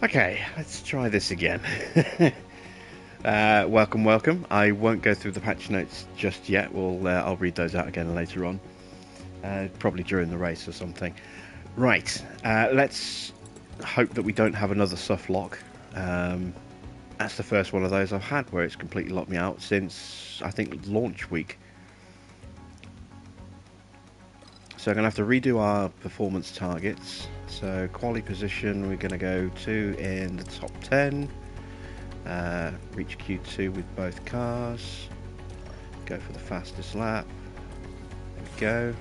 Okay, let's try this again. Welcome. I won't go through the patch notes just yet. I'll read those out again later on, probably during the race or something. Right, let's hope that we don't have another soft lock. That's the first one of those I've had where it's completely locked me out since, I think, launch week. So I'm going to have to redo our performance targets. So quality position, we're going to go to in the top 10. Reach Q2 with both cars. Go for the fastest lap. There we go.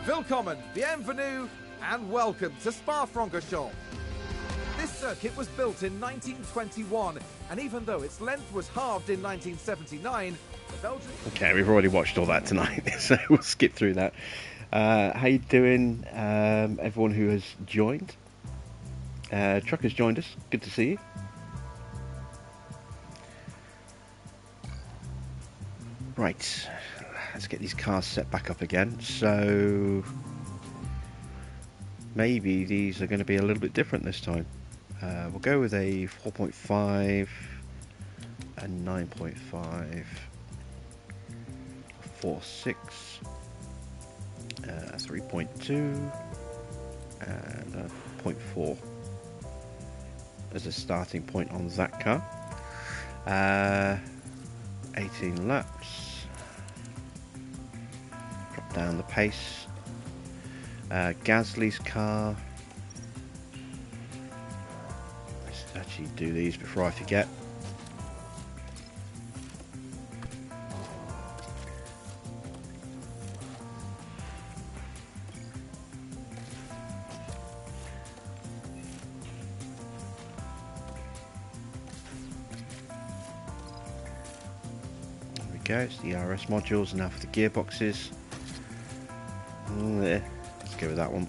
Willkommen, bienvenue, and welcome to Spa-Francorchamps. This circuit was built in 1921, and even though its length was halved in 1979, the Belgian... Okay, we've already watched all that tonight, so we'll skip through that. How you doing, everyone who has joined? Truck has joined us. Good to see you. Right, let's get these cars set back up again. So maybe these are going to be a little bit different this time. We'll go with a 4.5, a 9.5, 4.6, 3.2, and a 0.4 as a starting point on that car. 18 laps. Drop down the pace. Gasly's car. Let's actually do these before I forget. There we go, it's the RS modules, and now for the gearboxes. There. Let's go with that one.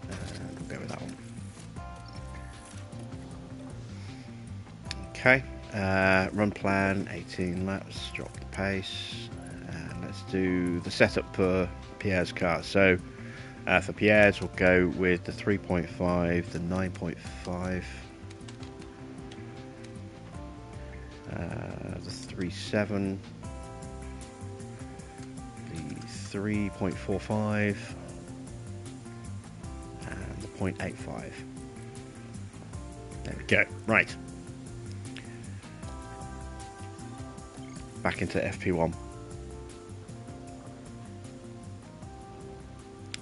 And we'll go with that one. Okay. Run plan, 18 laps, drop the pace. And let's do the setup for Pierre's car. So for Pierre's, we'll go with the 3.5, the 9.5, the 3.7, the 3.45, and the 0.85. There we go. Right. Back into FP1.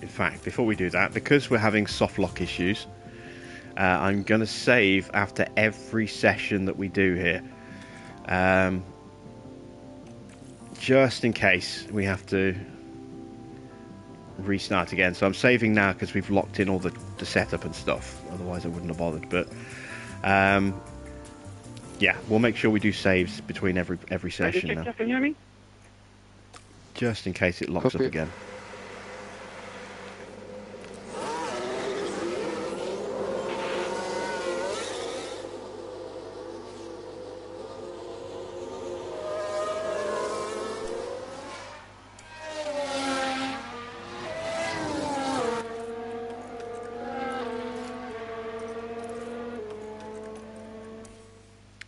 In fact, before we do that, because we're having soft lock issues, I'm going to save after every session that we do here. Just in case we have to restart again. So I'm saving now because we've locked in all the setup and stuff. Otherwise I wouldn't have bothered. But yeah, we'll make sure we do saves between every session now. Can you hear me? Just in case it locks up again.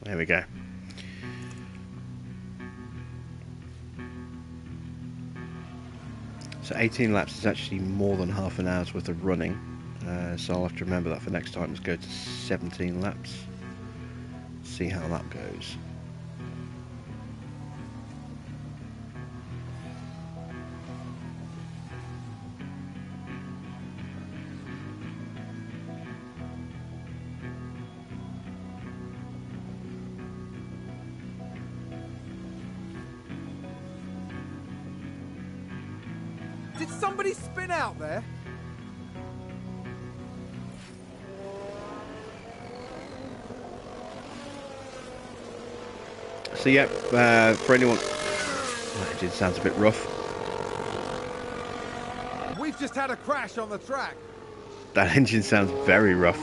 There we go. So 18 laps is actually more than half an hour's worth of running. So I'll have to remember that for next time. Let's go to 17 laps. See how that goes. Did somebody spin out there? So yeah, for anyone... That engine sounds a bit rough. We've just had a crash on the track. That engine sounds very rough.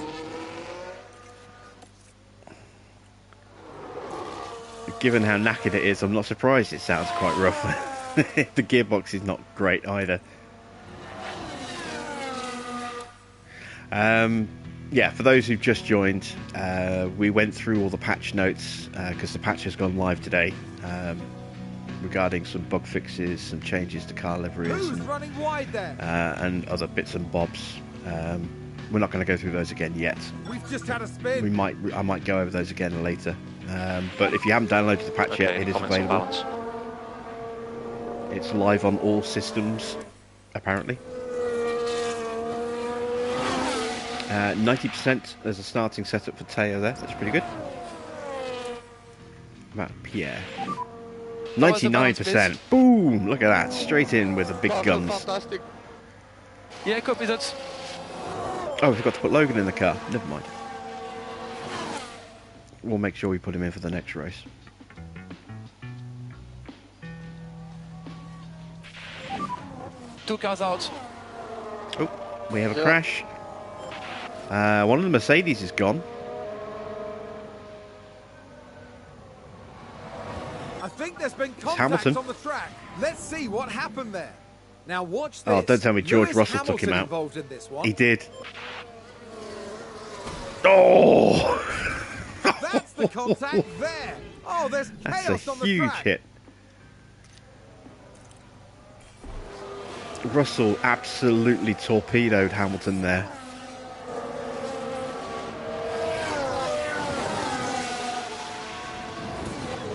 Given how knackered it is, I'm not surprised it sounds quite rough. The gearbox is not great either. Yeah, for those who've just joined, we went through all the patch notes because the patch has gone live today regarding some bug fixes, some changes to car liveries, Who's running wide there? and other bits and bobs. We're not going to go through those again yet. We've just had a spin. I might go over those again later. But if you haven't downloaded the patch yet, it is available. It's live on all systems, apparently. 90% there's a starting setup for Teo there. That's pretty good. About Pierre. 99%. Boom! Look at that. Straight in with the big guns. Fantastic. Yeah, copy that. Oh, we forgot to put Logan in the car. Never mind. We'll make sure we put him in for the next race. Two cars out. Oh, we have a crash. One of the Mercedes is gone. I think there's been contact Hamilton on the track. Let's see what happened there. Now watch this. Oh, don't tell me George Lewis Russell Hamilton took him out. Involved in this one. He did. Oh! That's the contact there. Oh, there's That's chaos a on the huge track. hit. Russell absolutely torpedoed Hamilton there.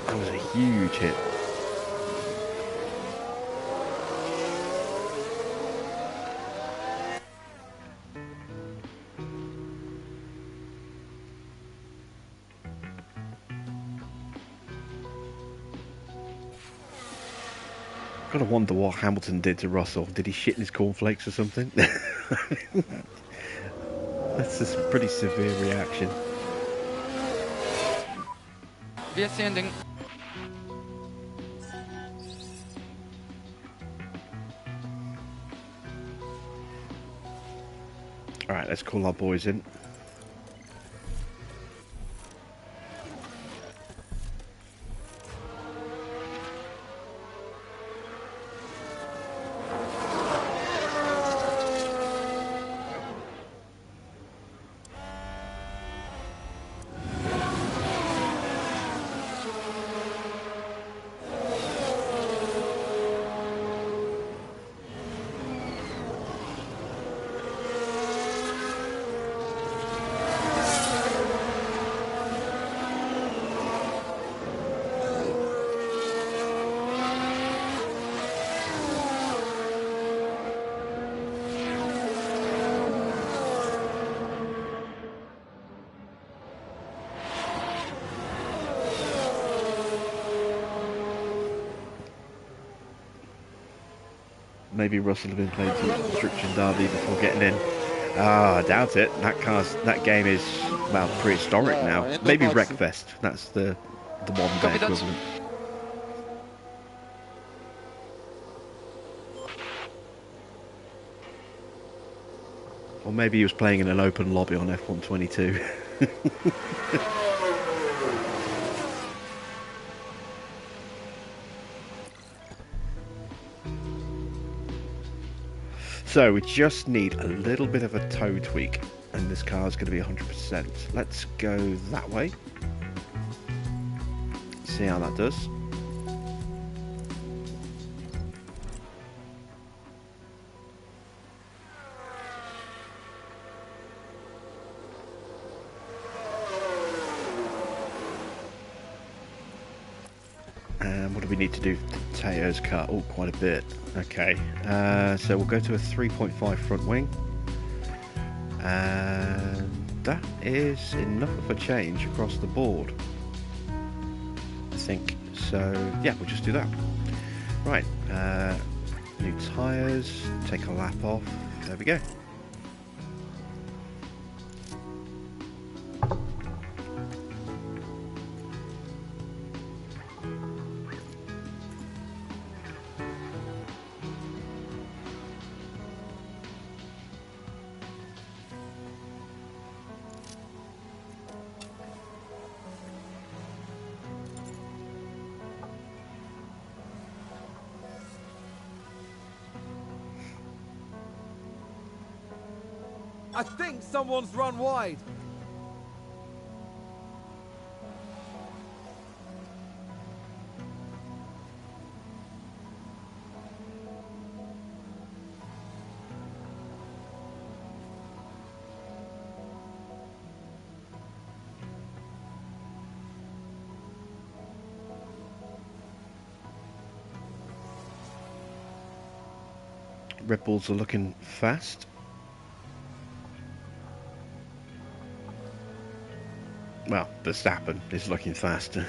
That was a huge hit. Gotta wonder what Hamilton did to Russell. Did he shit in his cornflakes or something? That's a pretty severe reaction. VSC ending. Alright, let's call our boys in. Maybe Russell had been playing some Construction Derby before getting in. Ah, I doubt it. That game is, well, prehistoric now. Maybe Wreckfest. That's the modern day equivalent. Or maybe he was playing in an open lobby on F122. So we just need a little bit of a toe tweak and this car is going to be 100%. Let's go that way. See how that does. And what do we need to do for Teo's car? Oh, quite a bit. Okay, so we'll go to a 3.5 front wing. And that is enough of a change across the board, I think. So, yeah, we'll just do that. Right, new tyres, take a lap off. There we go. I think someone's run wide. Red Bulls are looking fast. Well, Verstappen is looking faster.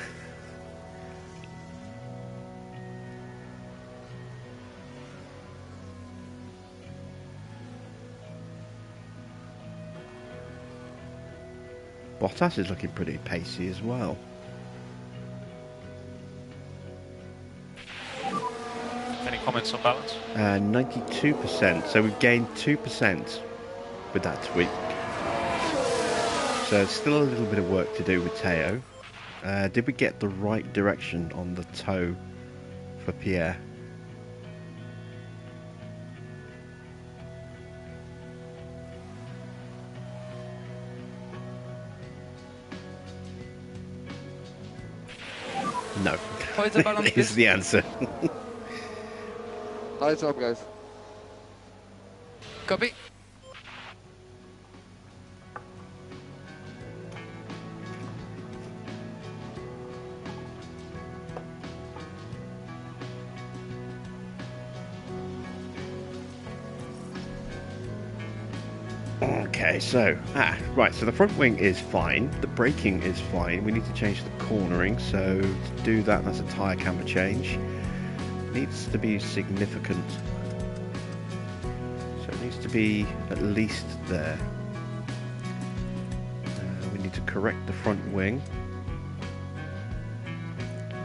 Bottas is looking pretty pacey as well. Any comments on balance? 92%, so we've gained 2% with that tweak. So still a little bit of work to do with Teo. Did we get the right direction on the toe for Pierre? No. How is the balance, Is please? the answer. Nice job, guys. Copy. Okay, so right, so the front wing is fine, the braking is fine. We need to change the cornering, so to do that, that's a tyre camber change. Needs to be significant, so it needs to be at least there. We need to correct the front wing.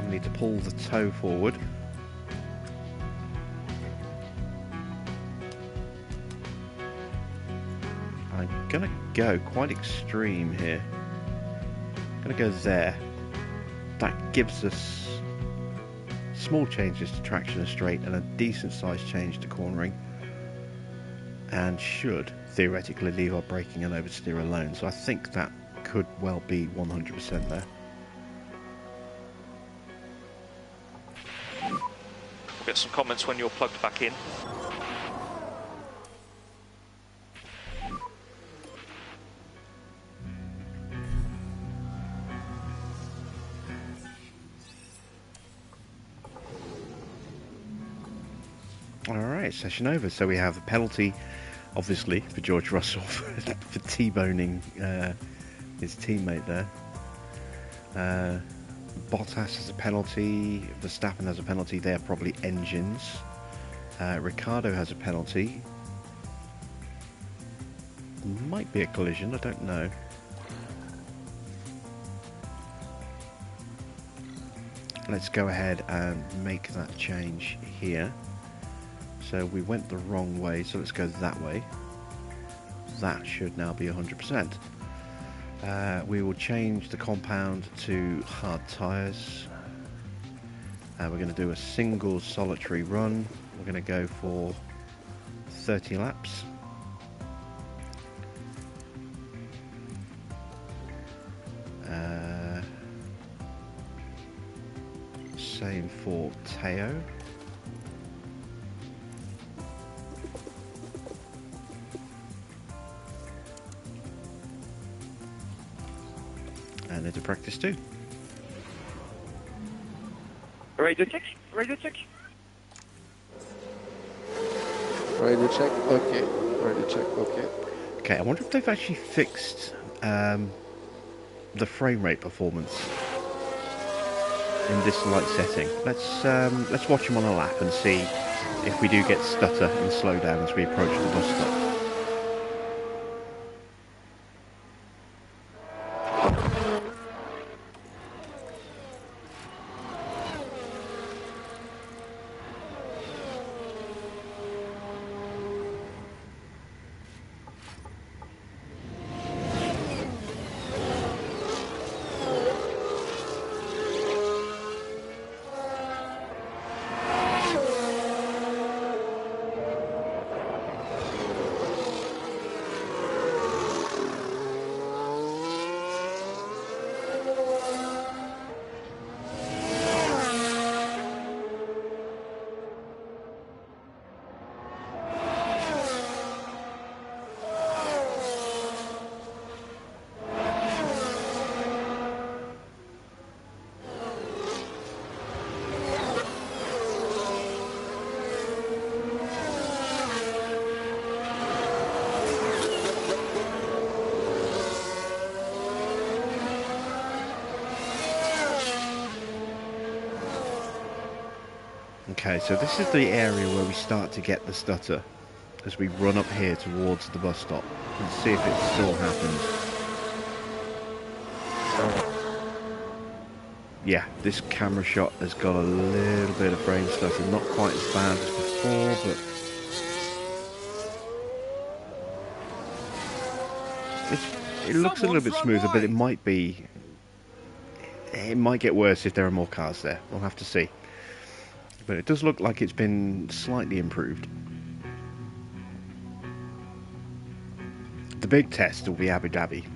We need to pull the toe forward. I'm gonna go quite extreme here. I'm gonna go there. That gives us small changes to traction and straight and a decent sized change to cornering, and should theoretically leave our braking and oversteer alone. So I think that could well be 100% there. We'll get some comments when you're plugged back in. Alright, session over. So we have a penalty, obviously, for George Russell for T-boning his teammate there. Bottas has a penalty, Verstappen has a penalty, they're probably engines. Ricciardo has a penalty. Might be a collision, I don't know. Let's go ahead and make that change here. So we went the wrong way, so let's go that way. That should now be 100%. We will change the compound to hard tyres. We're going to do a single solitary run. We're going to go for 30 laps. Same for Teo. And into practice too. Radio check. Radio check. Radio check. Okay. Radio check. Okay. Okay, I wonder if they've actually fixed the frame rate performance in this light setting. Let's watch them on a lap and see if we do get stutter and slow down as we approach the bus stop. Okay, so this is the area where we start to get the stutter as we run up here towards the bus stop. Let's see if it still happens. Yeah, this camera shot has got a little bit of frame stutter, not quite as bad as before, but it looks a little bit smoother, but it might get worse if there are more cars there. We'll have to see. But it does look like it's been slightly improved. The big test will be Abu Dhabi.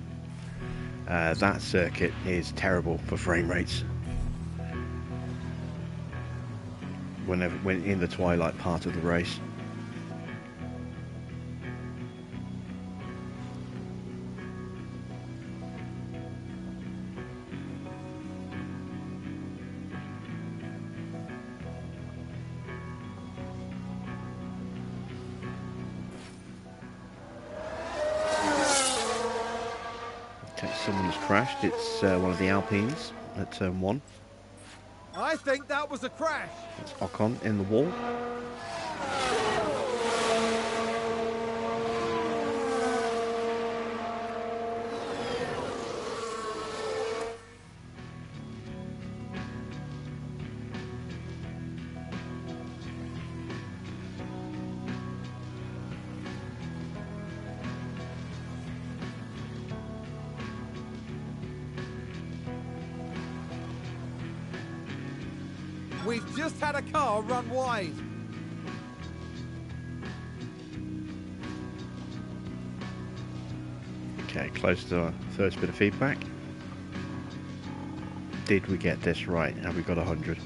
That circuit is terrible for frame rates. When in the twilight part of the race. Okay, someone has crashed. It's one of the Alpines at turn 1. I think that was a crash. It's Ocon in the wall. We've just had a car run wide. Okay, close to our first bit of feedback. Did we get this right? Have we got 100?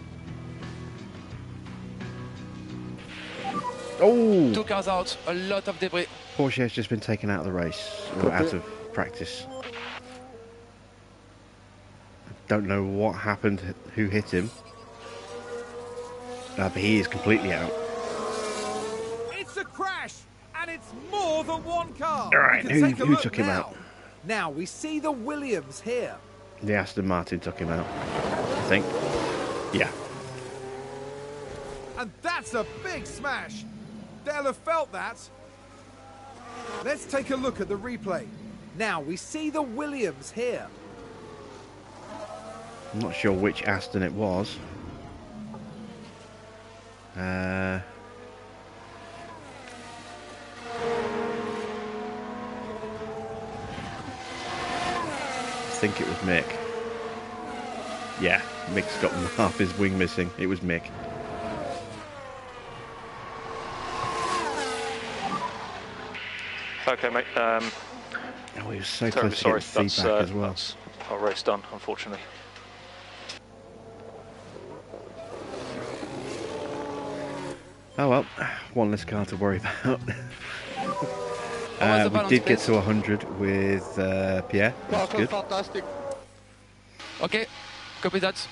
Oh! 2 cars out, a lot of debris. Porsche has just been taken out of the race, or out of practice. Don't know what happened, who hit him. But he is completely out. It's a crash, and it's more than one car. All right, We can take a who look took him now. out? Now we see the Williams here. The Aston Martin took him out, I think. Yeah. And that's a big smash. They'll have felt that. Let's take a look at the replay. Now we see the Williams here. I'm not sure which Aston it was. I think it was Mick. Yeah, Mick's got half his wing missing. It was Mick. Okay, mate. Oh, he was so Terribly close to sorry. getting feedback as well. That's our race done, unfortunately. Oh well, one less car to worry about. the We balance, did get please? to 100 with Pierre. That's good. Fantastic. Okay, copy that.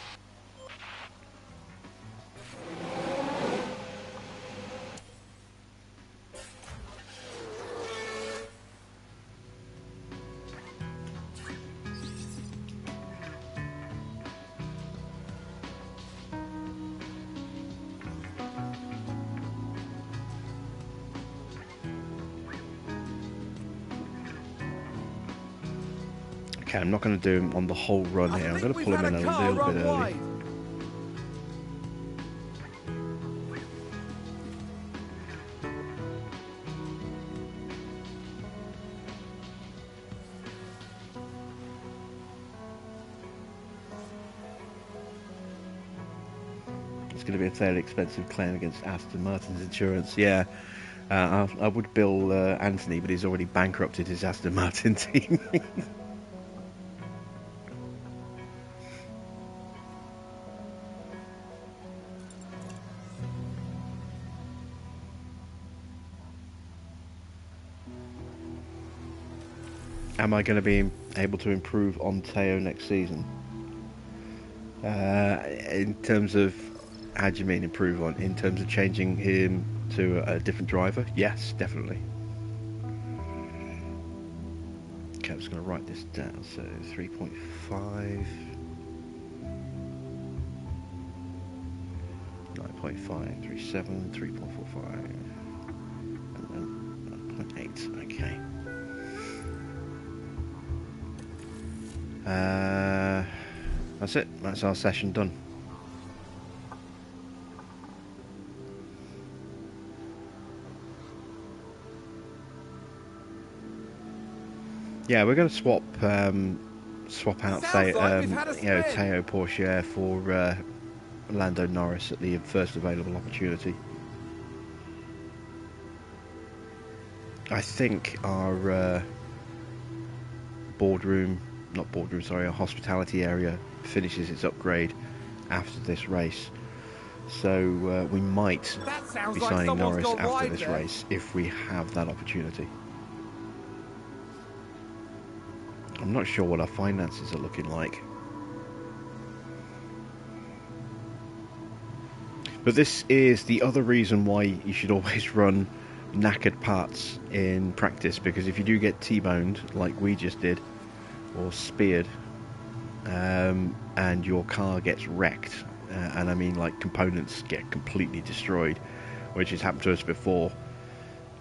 Okay, I'm not going to do him on the whole run here. I'm going to pull him in a little bit early. It's going to be a fairly expensive claim against Aston Martin's insurance. Yeah, I would bill Anthony, but he's already bankrupted his Aston Martin team. Am I going to be able to improve on Teo next season? In terms of, how do you mean improve on? In terms of changing him to a different driver? Yes, definitely. Okay, I'm just going to write this down. So 3.5. 3.537, 3.45, and then 0.8. Okay. That's it. That's our session done. Yeah, we're going to swap out, say, Sounds like we've had a spin. Teo Pourchaire for Lando Norris at the first available opportunity. I think our our hospitality area finishes its upgrade after this race. So we might That sounds be like signing someone's Norris gone after wide this there. race if we have that opportunity. I'm not sure what our finances are looking like. But this is the other reason why you should always run knackered parts in practice, because if you do get T-boned like we just did, or speared, and your car gets wrecked, and I mean like components get completely destroyed, which has happened to us before,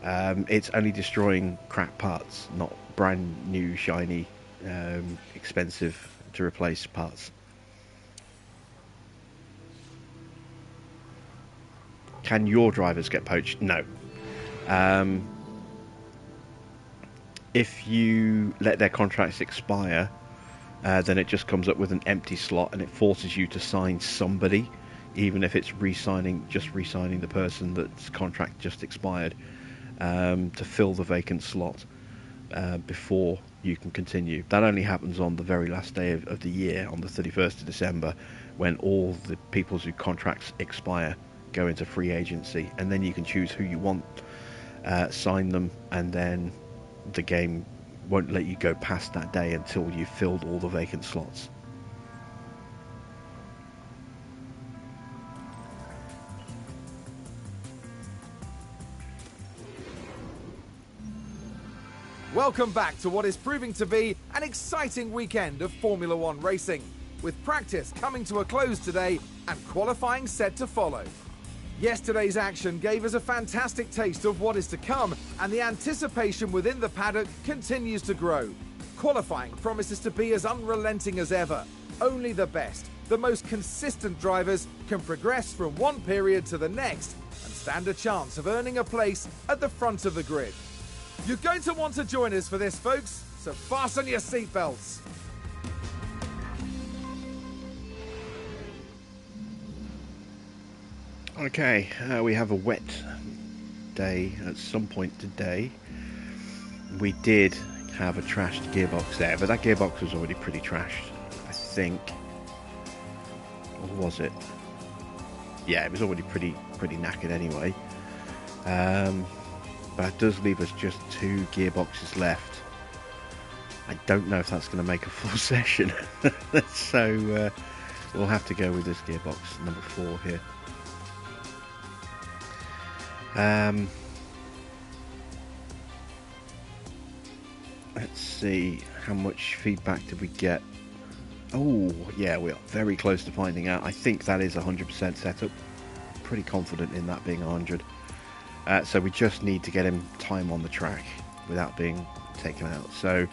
it's only destroying crap parts, not brand new, shiny, expensive to replace parts. Can your drivers get poached? No. If you let their contracts expire, then it just comes up with an empty slot and it forces you to sign somebody, even if it's just re-signing the person that's contract just expired, to fill the vacant slot before you can continue. That only happens on the very last day of the year, on the 31st of December, when all the people whose contracts expire go into free agency, and then you can choose who you want, sign them, and then the game won't let you go past that day until you've filled all the vacant slots. Welcome back to what is proving to be an exciting weekend of Formula One racing, with practice coming to a close today and qualifying set to follow. Yesterday's action gave us a fantastic taste of what is to come, and the anticipation within the paddock continues to grow. Qualifying promises to be as unrelenting as ever. Only the best, the most consistent drivers can progress from one period to the next and stand a chance of earning a place at the front of the grid. You're going to want to join us for this, folks, so fasten your seatbelts. Okay, we have a wet day at some point today. We did have a trashed gearbox there, but that gearbox was already pretty trashed, I think. Or was it? Yeah, it was already pretty knackered anyway. But it does leave us just 2 gearboxes left. I don't know if that's going to make a full session. So we'll have to go with this gearbox, number 4 here. Let's see, how much feedback did we get? Oh, yeah, we are very close to finding out. I think that is 100% setup. Pretty confident in that being 100. So we just need to get him time on the track without being taken out. So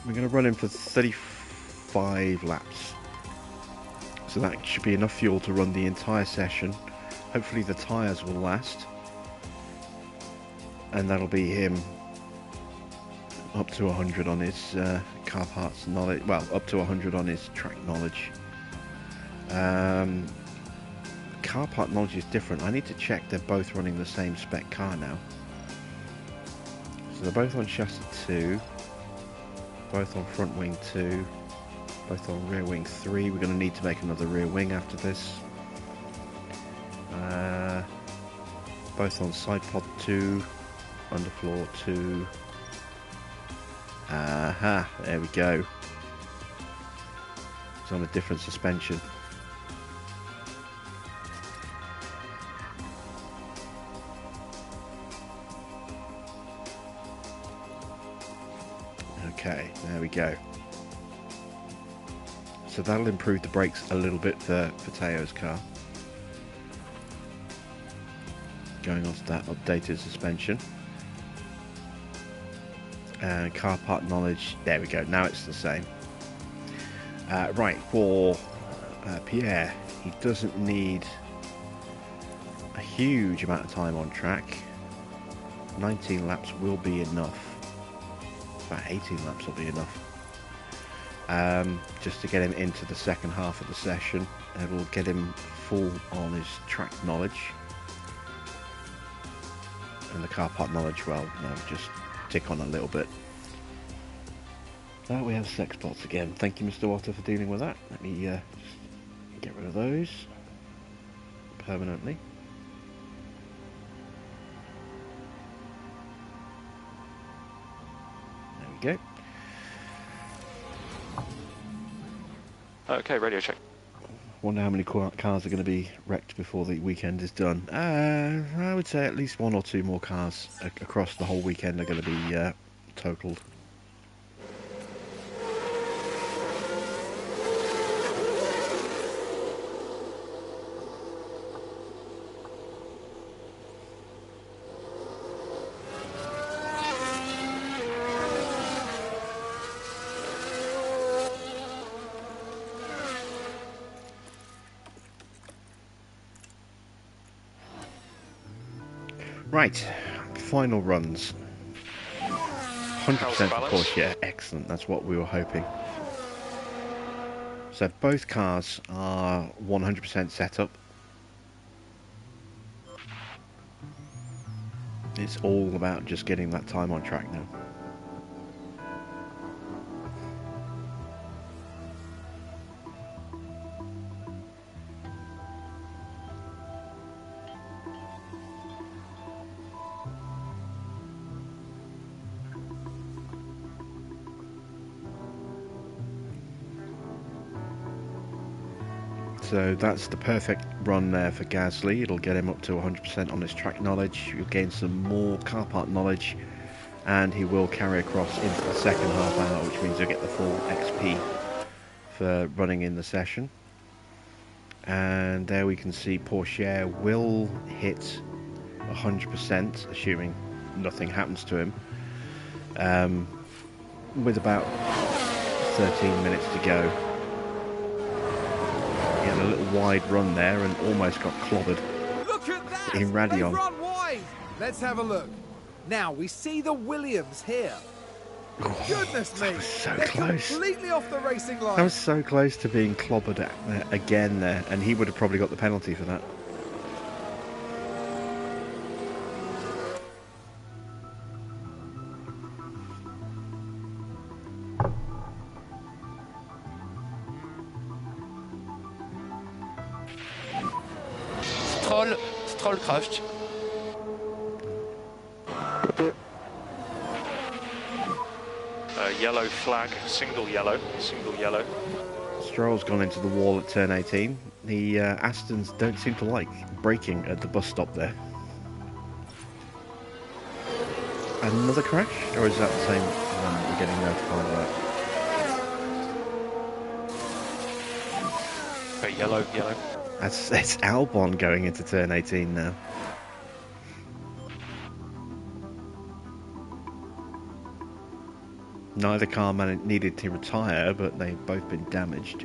we're going to run him for 35 laps. So that should be enough fuel to run the entire session. Hopefully the tyres will last. And that'll be him up to 100 on his car parts knowledge. Well, up to 100 on his track knowledge. Car part knowledge is different. I need to check they're both running the same spec car now. So they're both on chassis 2, both on front wing 2, both on rear wing 3. We're going to need to make another rear wing after this. Both on side pod 2, underfloor 2. Aha, there we go. It's on a different suspension. Okay, there we go. So that'll improve the brakes a little bit for Teo's car. Going on to that updated suspension. And car part knowledge, there we go, now it's the same. Right, for Pierre, he doesn't need a huge amount of time on track. 19 laps will be enough. About 18 laps will be enough. Just to get him into the second half of the session. It will get him full on his track knowledge. And the car part knowledge, well, no, just tick on a little bit. We have sex bots again. Thank you, Mr. Water, for dealing with that. Let me just get rid of those permanently. There we go. Okay, radio check. Wonder how many cars are going to be wrecked before the weekend is done. I would say at least 1 or 2 more cars across the whole weekend are going to be totaled. Right, final runs. 100% of course, yeah, excellent, that's what we were hoping. So both cars are 100% set up. It's all about just getting that time on track now. So that's the perfect run there for Gasly. It'll get him up to 100% on his track knowledge. He'll gain some more car part knowledge, and he will carry across into the second half hour, which means he'll get the full XP for running in the session. And there we can see Porsche will hit 100%, assuming nothing happens to him, with about 13 minutes to go. He had a little wide run there and almost got clobbered. Look at that! In Radion. They've run wide! Let's have a look. Now we see the Williams here. Goodness me! That was so They're close. completely off the racing line. That was so close to being clobbered again there, and he would have probably got the penalty for that. Stroll crashed. Yellow flag, single yellow. Stroll's gone into the wall at turn 18. The Astons don't seem to like braking at the bus stop there. Another crash? Or is that the same one that we're getting notified about? Okay, yellow. It's Albon going into turn 18 now. Neither car needed to retire, but they've both been damaged.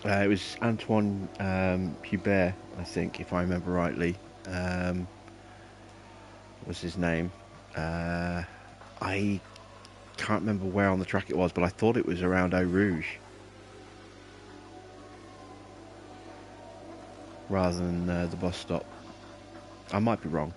It was Antoine Hubert, I think, if I remember rightly. What was his name? I can't remember where on the track it was, but I thought it was around Eau Rouge. Rather than the bus stop. I might be wrong.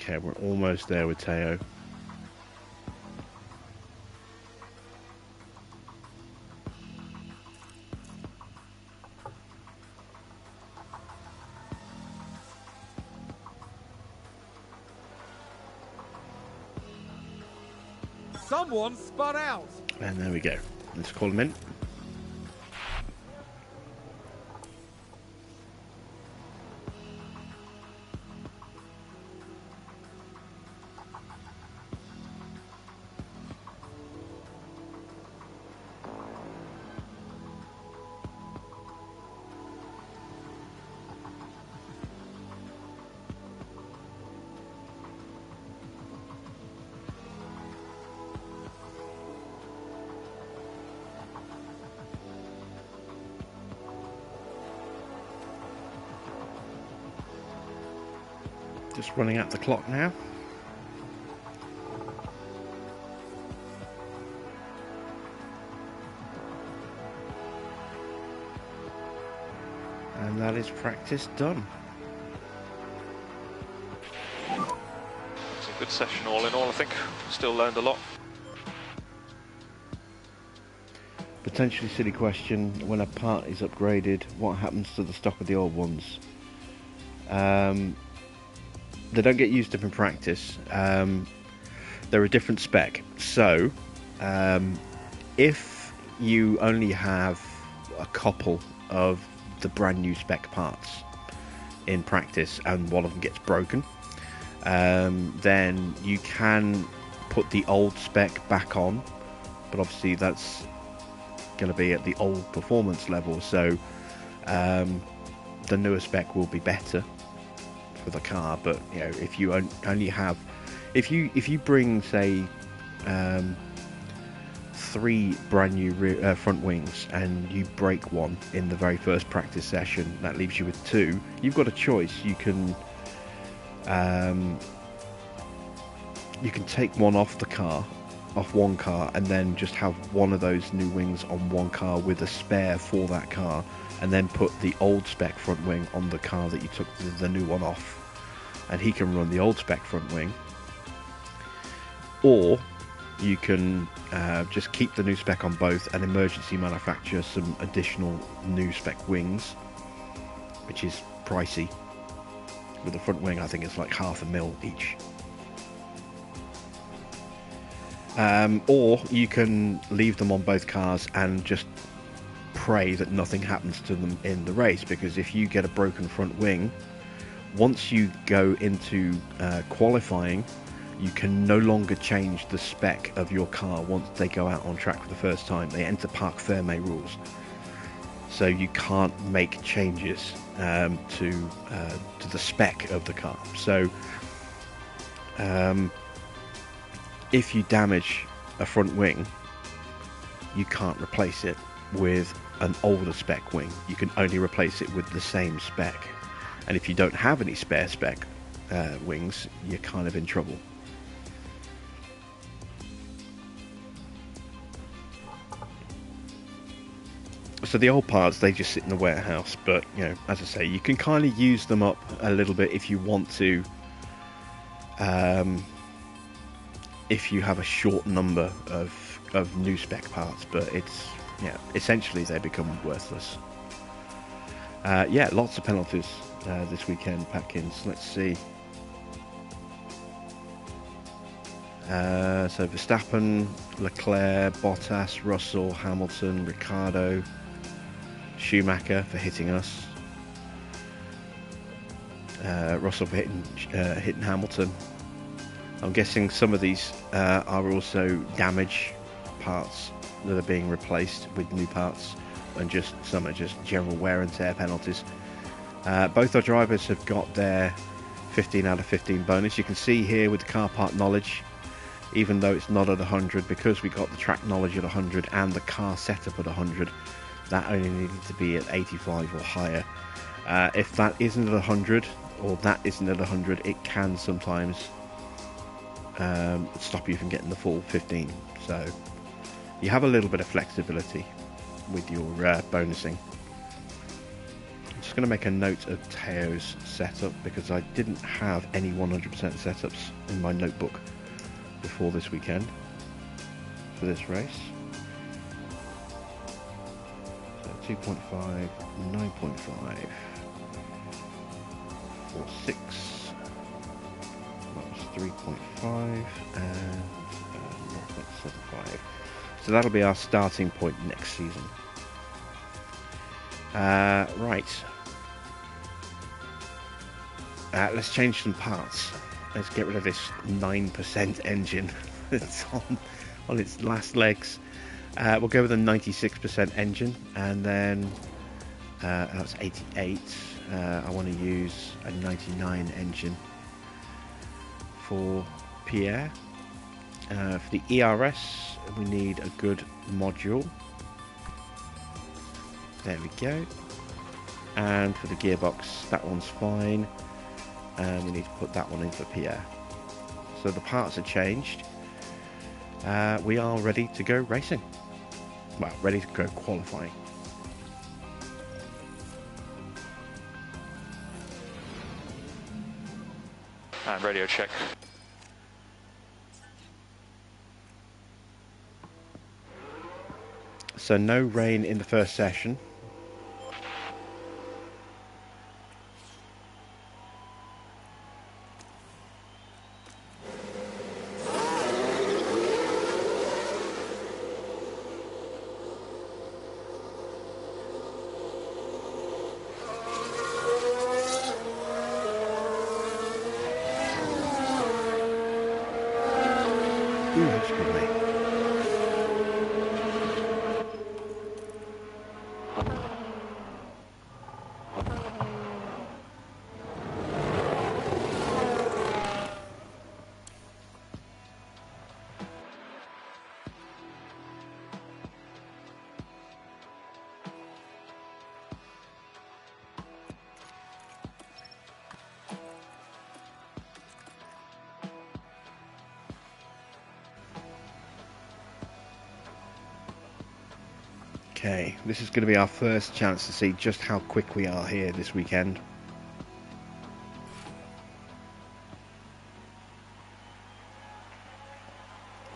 Okay, we're almost there with Teo. Someone spun out. And there we go. Let's call him in. Just running out the clock now. And that is practice done. It's a good session all in all, I think. Still learned a lot. Potentially silly question, when a part is upgraded, what happens to the stock of the old ones? They don't get used up in practice. They're a different spec. So, if you only have a couple of the brand new spec parts in practice and one of them gets broken, then you can put the old spec back on, but obviously that's going to be at the old performance level, so the newer spec will be better for the car. But you know, if you only have, if you bring, say, 3 brand new front wings and you break one in the very first practice session, that leaves you with 2. You've got a choice. You can take one off the car, off one car, and then just have one of those new wings on one car with a spare for that car, and then put the old spec front wing on the car that you took the new one off, and he can run the old spec front wing. Or you can just keep the new spec on both and emergency manufacture some additional new spec wings, which is pricey. With the front wing, I think it's like $500,000 each. Or you can leave them on both cars and just pray that nothing happens to them in the race, because if you get a broken front wing, once you go into qualifying, you can no longer change the spec of your car once they go out on track for the first time. They enter Parc Fermé rules, so you can't make changes to the spec of the car. So if you damage a front wing, you can't replace it with an older spec wing. You can only replace it with the same spec. And if you don't have any spare spec wings, you're kind of in trouble. So the old parts, they just sit in the warehouse, but you know, as I say, you can kind of use them up a little bit if you want to. If you have a short number of new spec parts, but it's, yeah, essentially they become worthless. Yeah, lots of penalties this weekend, Patkins. Let's see. So Verstappen, Leclerc, Bottas, Russell, Hamilton, Ricciardo, Schumacher for hitting us. Russell for hitting Hamilton. I'm guessing some of these are also damage parts that are being replaced with new parts, and just some are just general wear and tear penalties. Both our drivers have got their 15 out of 15 bonus. You can see here with the car part knowledge, even though it's not at 100, because we got the track knowledge at 100 and the car setup at 100, that only needed to be at 85 or higher. If that isn't at 100, or that isn't at 100, it can sometimes stop you from getting the full 15. So you have a little bit of flexibility with your bonusing. Just going to make a note of Teo's setup because I didn't have any 100% setups in my notebook before this weekend for this race. So 2.5, 9.5, 4.6, that was 3.5 and 0.75. So that'll be our starting point next season. Right. Let's change some parts. Let's get rid of this 9% engine that's on its last legs. We'll go with a 96% engine, and then that's 88. I want to use a 99 engine for Pierre. For the ERS, we need a good module. There we go. And for the gearbox, that one's fine. And we need to put that one in for Pierre. So the parts are changed. We are ready to go racing. Well, ready to go qualifying. And radio check. So no rain in the first session. Ooh, that's good, mate. Okay, this is going to be our first chance to see just how quick we are here this weekend.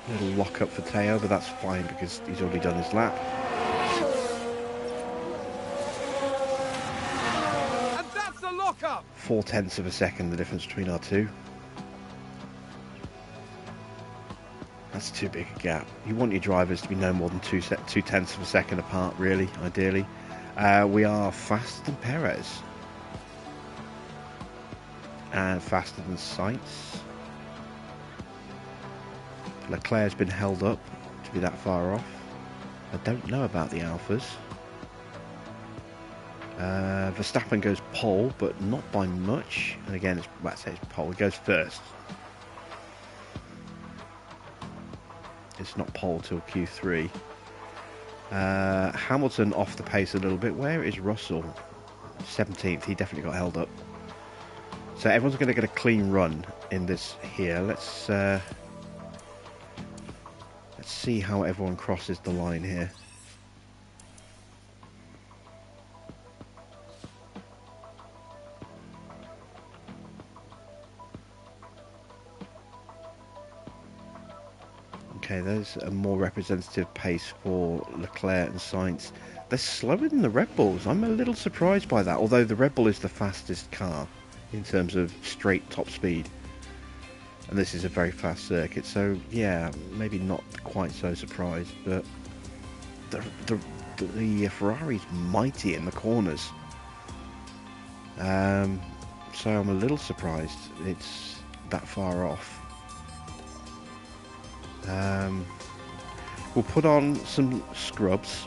Little lock up for Teo, but that's fine because he's already done his lap. And that's the lock-up! 0.4 of a second, the difference between our two. That's too big a gap. You want your drivers to be no more than 0.2 of a second apart, really, ideally. We are faster than Perez. And faster than Sainz. Leclerc's been held up to be that far off. I don't know about the Alphas. Verstappen goes pole, but not by much. And again, let's say it's pole. He goes first. It's not pole till Q3. Hamilton off the pace a little bit. Where is Russell? 17th. He definitely got held up. So everyone's going to get a clean run in this here. Let's see how everyone crosses the line here. Okay, there's a more representative pace for Leclerc and Sainz. They're slower than the Red Bulls. I'm a little surprised by that, although the Red Bull is the fastest car in terms of straight top speed. And this is a very fast circuit, so yeah, maybe not quite so surprised, but the Ferrari's mighty in the corners. So I'm a little surprised it's that far off. We'll put on some scrubs,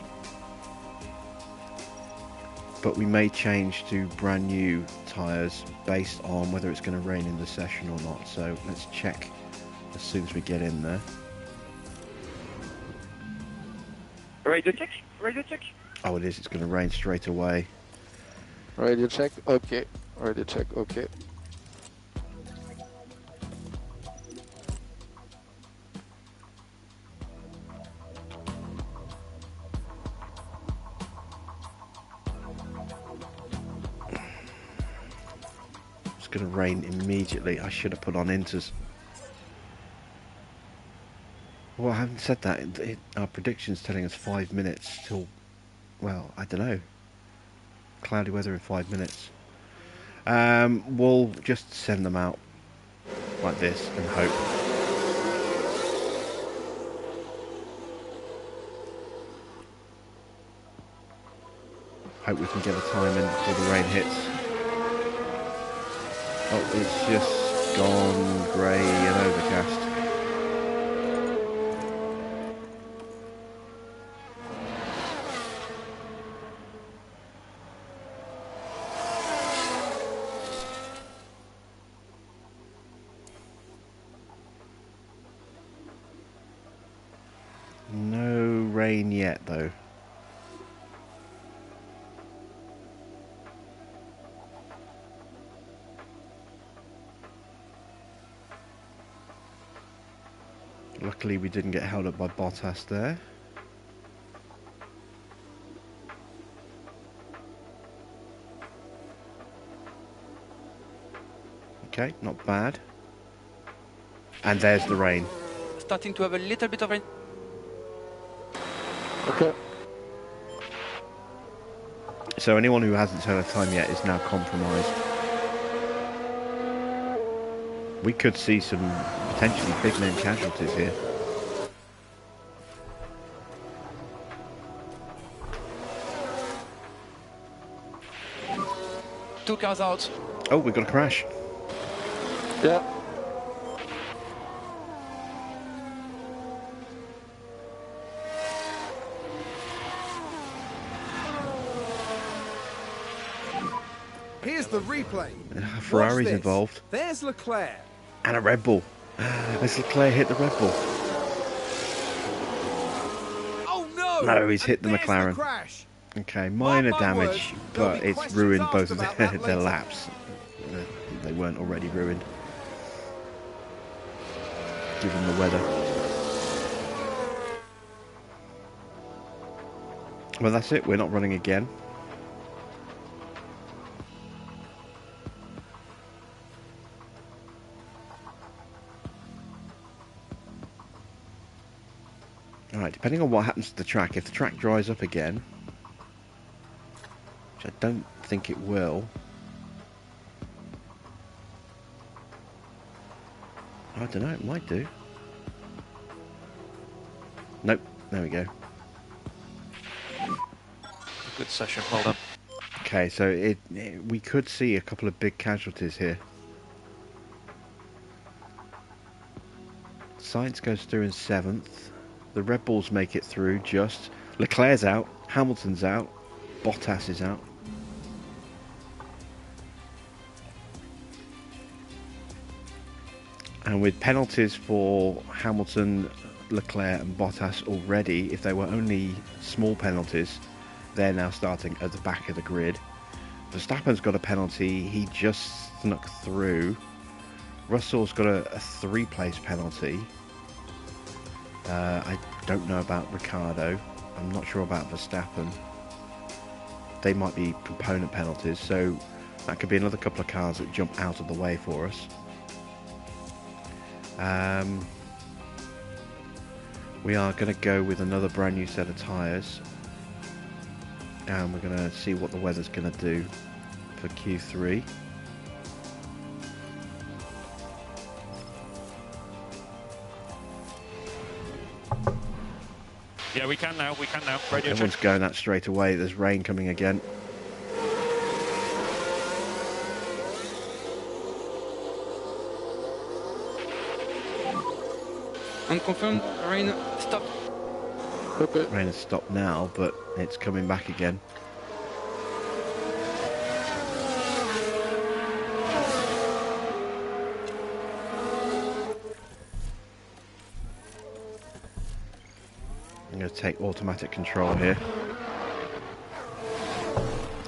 but we may change to brand new tyres based on whether it's going to rain in the session or not. So let's check as soon as we get in there. Radio check. Radio check. Oh, it is. It's going to rain straight away. Radio check. Okay. Radio check. Okay. going to rain immediately. I should have put on inters. Well, I haven't said that. Our prediction's telling us 5 minutes till, well, I don't know. Cloudy weather in 5 minutes. We'll just send them out like this and hope. Hope we can get a time in before the rain hits. Oh, it's just gone grey and overcast. No rain yet, though. Luckily we didn't get held up by Bottas there. Okay, not bad. And there's the rain. Starting to have a little bit of rain. Okay. So anyone who hasn't set a time yet is now compromised. We could see some potentially big name casualties here. Two cars out. Oh, we've got a crash. Yeah. Here's the replay. Ferrari's Watch this. involved. There's Leclerc. And a Red Bull. As Leclerc hit the Red Bull. Oh no! No, he's hit the And there's McLaren. The crash. Okay, minor Mark my damage, words, there'll but be it's questions ruined asked both of about their, that their later. laps. They weren't already ruined, given the weather. Well, that's it. We're not running again. Alright, depending on what happens to the track, if the track dries up again, which I don't think it will, I don't know, it might do. Nope, there we go. Good session, well done. Okay, so we could see a couple of big casualties here. Sainz goes through in 7th. The Red Bulls make it through just. Leclerc's out. Hamilton's out. Bottas is out. And with penalties for Hamilton, Leclerc and Bottas already, if they were only small penalties, they're now starting at the back of the grid. Verstappen's got a penalty. He just snuck through. Russell's got a 3-place penalty. I don't know about Ricciardo. I'm not sure about Verstappen. They might be component penalties, so that could be another couple of cars that jump out of the way for us. We are going to go with another brand new set of tyres, and we're going to see what the weather's going to do for Q3. Yeah, we can now, Radio Everyone's check. going that straight away. There's rain coming again. Unconfirmed, rain stopped. Okay. Rain has stopped now, but it's coming back again. I'm going to take automatic control here.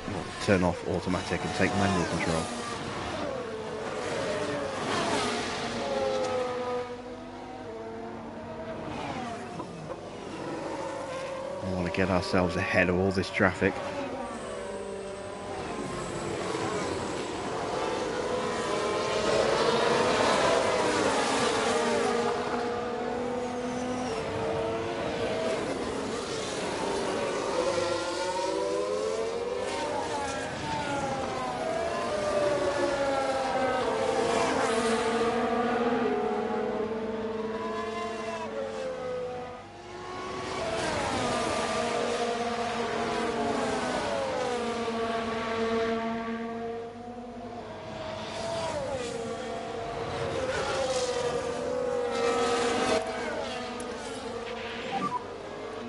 Well, turn off automatic and take manual control. We want to get ourselves ahead of all this traffic.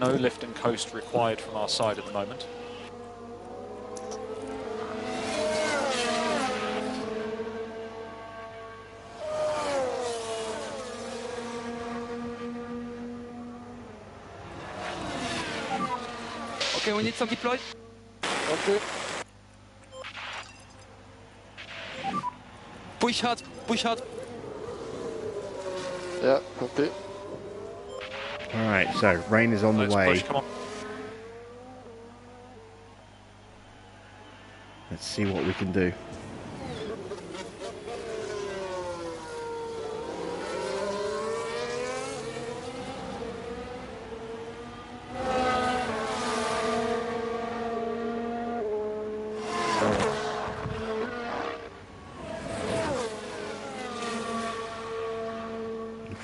No lift and coast required from our side at the moment. Okay, we need some deploy. Okay. Push hard, push hard. Yeah, copy. Alright, so rain is on the Let's way. push, come on. Let's see what we can do.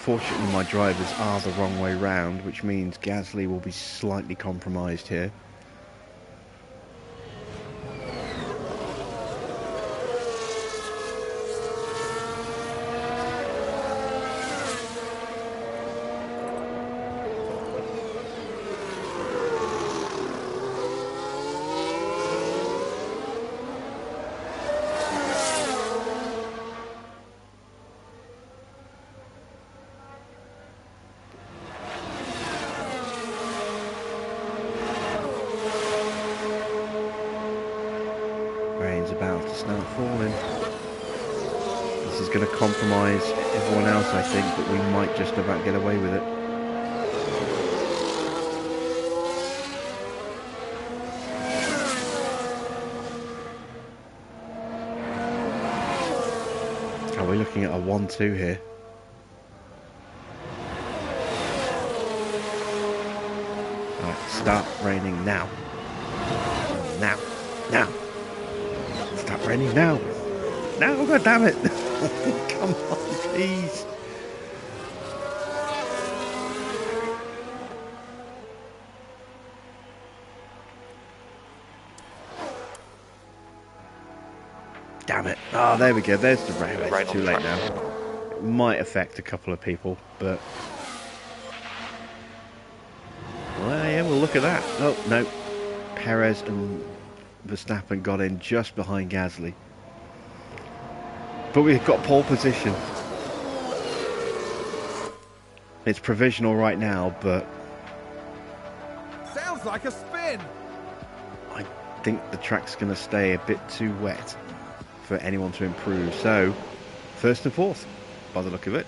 Unfortunately, my drivers are the wrong way round, which means Gasly will be slightly compromised here. Rain's about to start falling. This is going to compromise everyone else, I think, but we might just about get away with it. Are we looking at a 1-2 here? Alright, start raining now. Now. Now. Stop raining now. No, god damn it. Come on, please. Damn it. Oh, there we go. There's the rain. It's too late now. It might affect a couple of people, but... well, yeah, we'll look at that. Oh, no. Perez and Verstappen got in just behind Gasly. But we've got pole position. It's provisional right now, but Sounds like a spin. I think the track's going to stay a bit too wet for anyone to improve. So, first and fourth, by the look of it.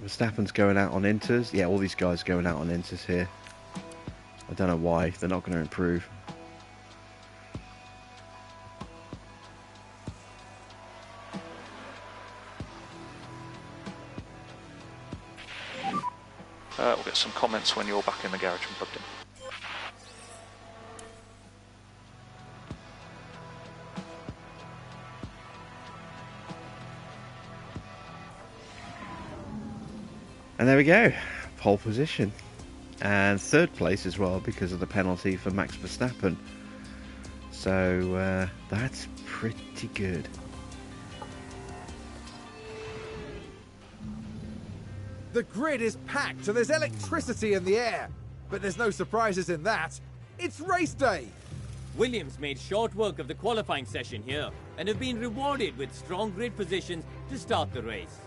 Verstappen's going out on inters. Yeah, all these guys going out on inters here. I don't know why. They're not going to improve. We'll get some comments when you're back in the garage and plugged in. And there we go. Pole position. And third place as well because of the penalty for Max Verstappen. So that's pretty good. The grid is packed and there's electricity in the air. But there's no surprises in that. It's race day. Williams made short work of the qualifying session here and have been rewarded with strong grid positions to start the race.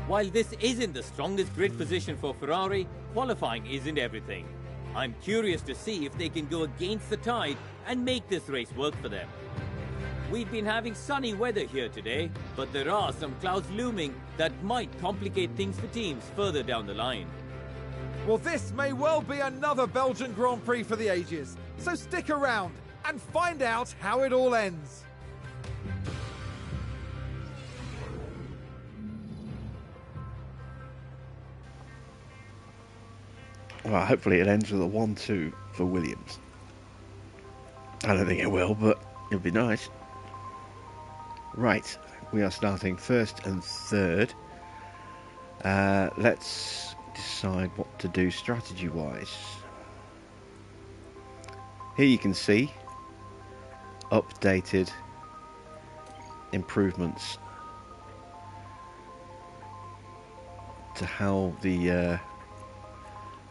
While this isn't the strongest grid position for Ferrari, qualifying isn't everything. I'm curious to see if they can go against the tide and make this race work for them. We've been having sunny weather here today, but there are some clouds looming that might complicate things for teams further down the line. Well, this may well be another Belgian Grand Prix for the ages. So stick around and find out how it all ends. Well, hopefully it ends with a 1-2 for Williams. I don't think it will, but it'll be nice. Right, we are starting first and third. Let's decide what to do strategy-wise. Here you can see updated improvements. to how the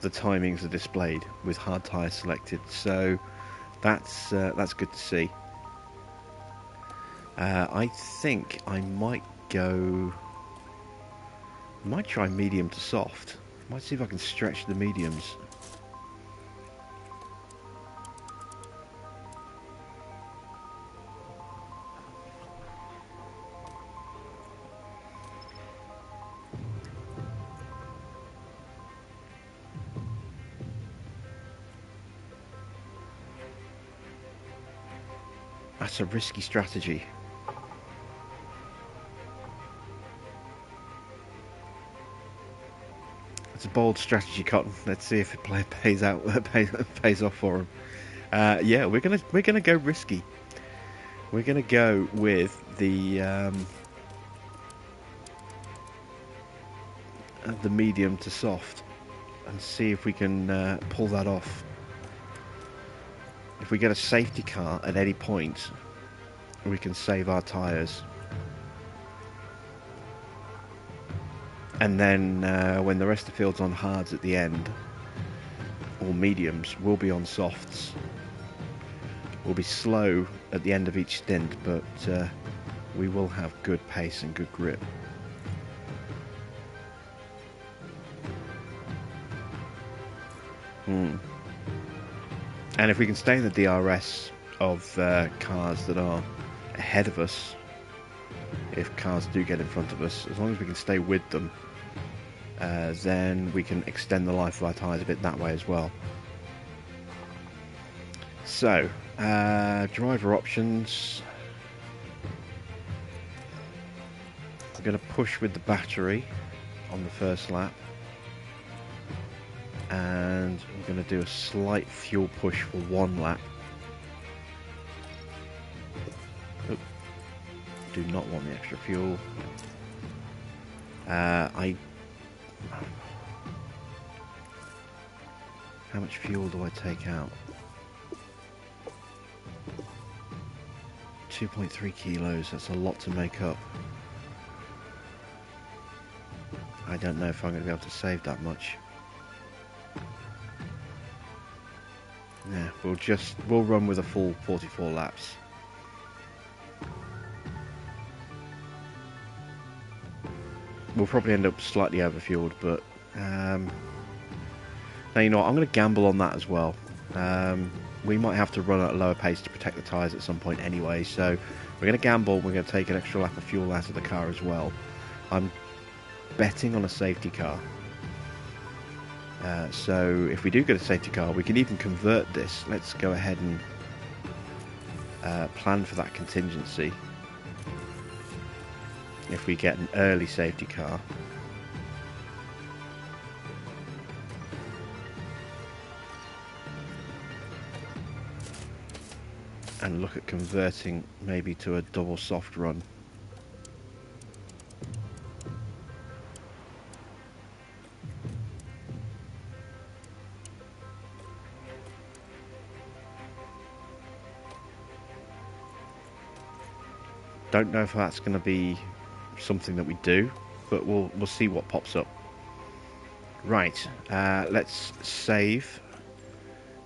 timings are displayed with hard tyre selected. So that's good to see. I think I might try medium to soft. Might see if I can stretch the mediums. That's a risky strategy. It's a bold strategy, Cotton. Let's see if it pays off for him. Yeah, we're gonna go risky. We're gonna go with the medium to soft and see if we can pull that off. If we get a safety car at any point, we can save our tyres. And then when the rest of the field's on hards at the end, or mediums, we'll be on softs. We'll be slow at the end of each stint, but we will have good pace and good grip. And if we can stay in the DRS of cars that are ahead of us, if cars do get in front of us, as long as we can stay with them, then we can extend the life of our tyres a bit that way as well. So, driver options. I'm going to push with the battery on the first lap. And we're going to do a slight fuel push for one lap. Oop. Do not want the extra fuel. How much fuel do I take out? 2.3 kilos, that's a lot to make up. I don't know if I'm going to be able to save that much. Yeah, we'll run with a full 44 laps. We'll probably end up slightly overfueled, but now you know what, I'm going to gamble on that as well. We might have to run at a lower pace to protect the tyres at some point anyway, so we're going to gamble. We're going to take an extra lap of fuel out of the car as well. I'm betting on a safety car. So if we do get a safety car, we can even convert this. Let's go ahead and plan for that contingency. If we get an early safety car. And look at converting maybe to a double soft run. Don't know if that's going to be something that we do, but we'll see what pops up. Right, let's save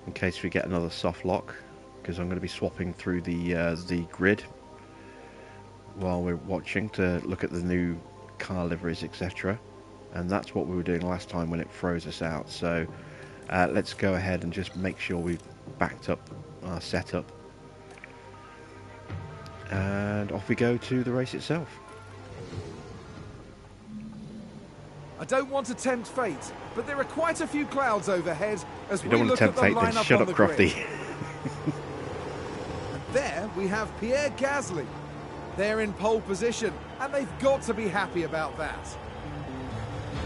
in case we get another soft lock, because I'm going to be swapping through the grid while we're watching to look at the new car liveries, etc. And that's what we were doing last time when it froze us out. So let's go ahead and just make sure we've backed up our setup. And off we go to the race itself. I don't want to tempt fate, but there are quite a few clouds overhead as we look at the then lineup shut on up, the Crofty. grid. And there we have Pierre Gasly. They're in pole position, and they've got to be happy about that.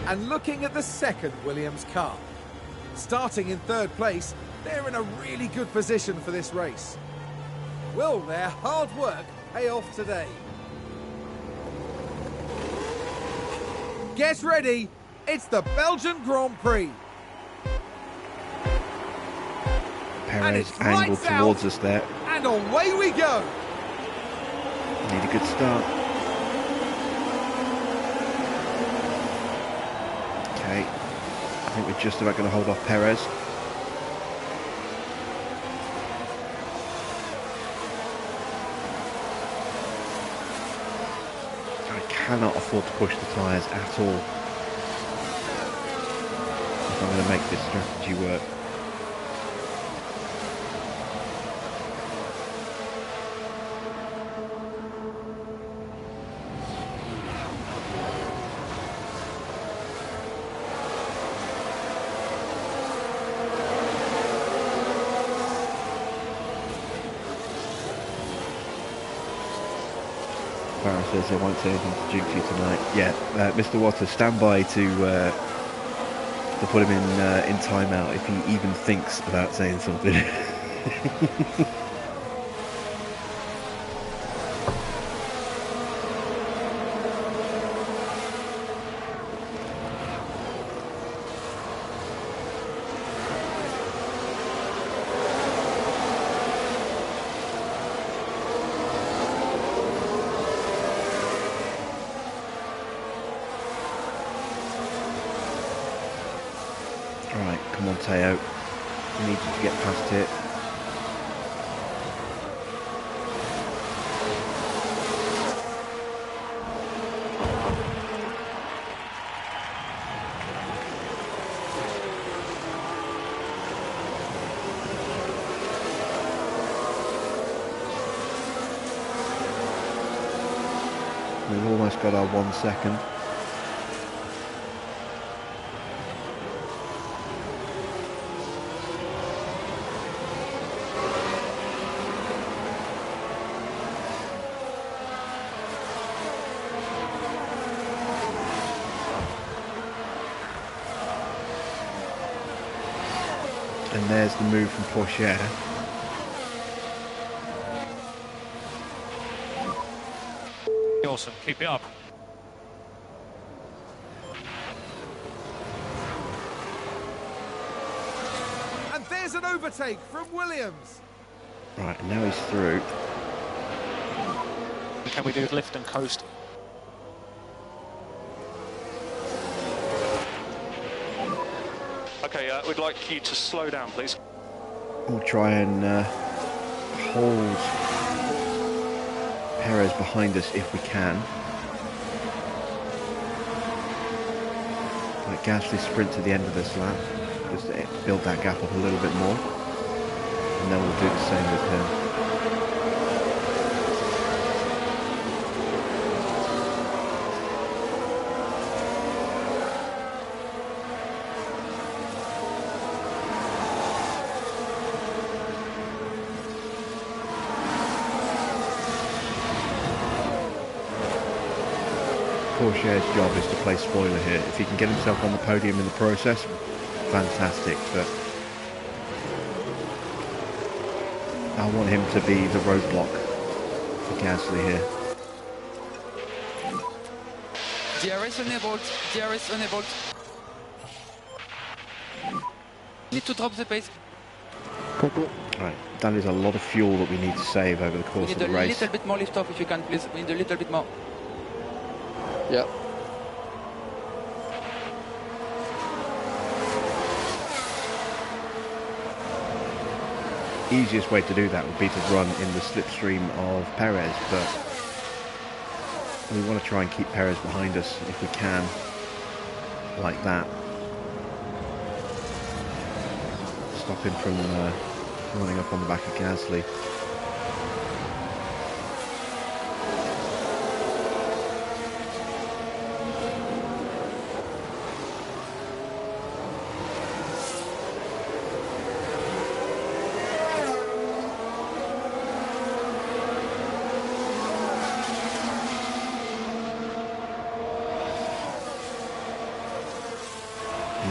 And looking at the second Williams car, starting in third place, they're in a really good position for this race. Will their hard work pay off today? Get ready, it's the Belgian Grand Prix. Perez angled towards us there. And away we go. Need a good start. I think we're just about going to hold off Perez. I cannot afford to push the tyres at all if I'm going to make this strategy work. Barra says they won't say anything to duty tonight. Yeah, Mr. Waters, stand by to put him in timeout if he even thinks about saying something. Right, come on, Teo. We need you to get past it. We've almost got our 1 second. And there's the move from Porsche. Awesome, keep it up. And there's an overtake from Williams. Right, and now he's through. Can we do lift and coast? Okay, we'd like you to slow down, please. We'll try and hold Perez behind us if we can. Let Gasly sprint to the end of this lap, just to build that gap up a little bit more, and then we'll do the same with him. Porsche's job is to play spoiler here. If he can get himself on the podium in the process, fantastic, but I want him to be the roadblock for Gasly here. DRS enabled, DRS enabled. Need to drop the pace. Right, that is a lot of fuel that we need to save over the We course need of a the race. little bit more lift off if you can, please. We need a little bit more. Yeah. Easiest way to do that would be to run in the slipstream of Perez, but we want to try and keep Perez behind us if we can, like that. Stop him from running up on the back of Gasly.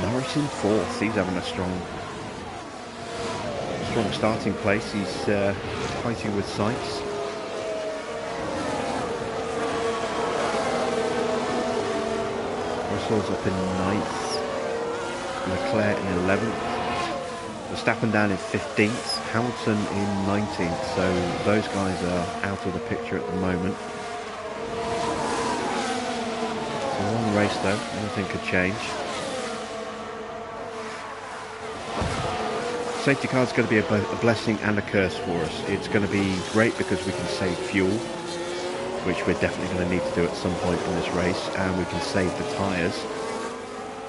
Norris in fourth. He's having a strong starting place. He's fighting with Sykes. Russell's up in 9th. Leclerc in 11th. Verstappen down in 15th. Hamilton in 19th. So those guys are out of the picture at the moment. It's a long race though. Anything could change. Safety car is going to be a blessing and a curse for us. It's going to be great because we can save fuel, which we're definitely going to need to do at some point in this race, and we can save the tyres.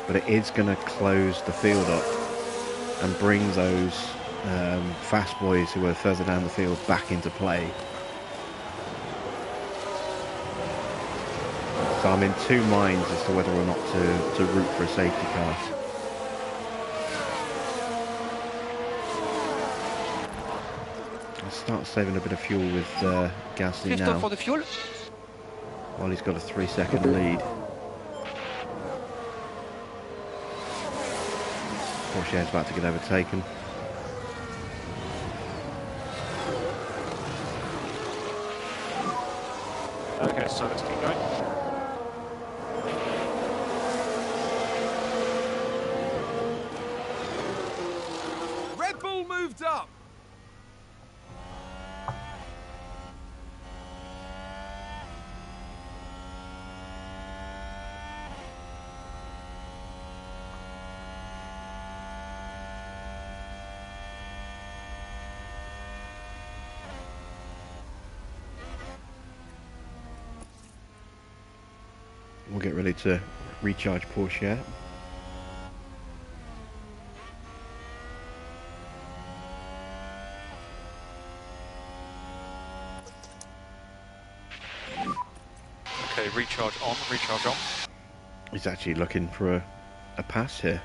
But it is going to close the field up and bring those fast boys who are further down the field back into play. So I'm in two minds as to whether or not to root for a safety car. I'll start saving a bit of fuel with Gasly Fifth now, for the fuel. while he's got a 3-second lead. Porsche is about to get overtaken. Okay, so let's keep going. Red Bull moved up. We'll get ready to recharge Porsche. Okay, recharge on, recharge on. He's actually looking for a pass here.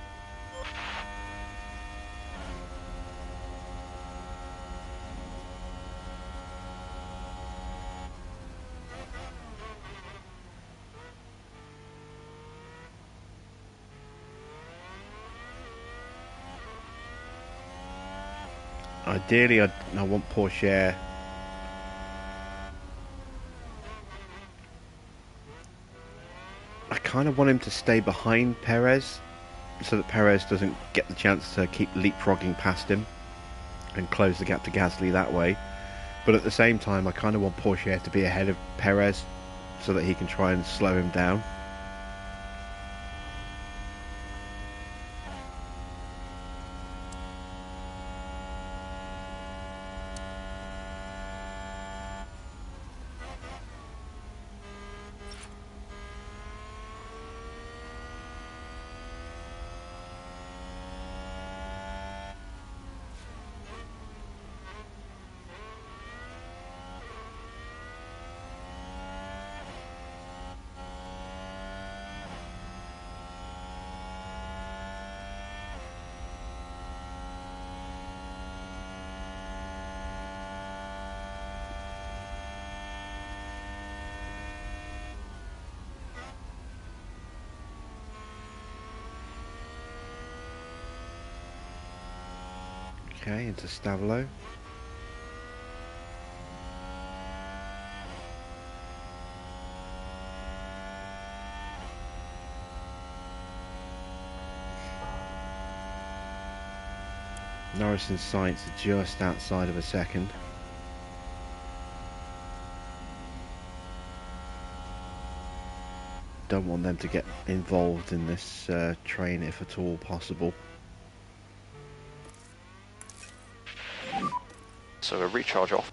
Ideally, I want Porsche. I kind of want him to stay behind Perez, so that Perez doesn't get the chance to keep leapfrogging past him and close the gap to Gasly that way. But at the same time, I kind of want Porsche to be ahead of Perez, so that he can try and slow him down. Okay, into Stavelo. Norris and Sainz are just outside of a second. Don't want them to get involved in this train if at all possible. So a recharge off.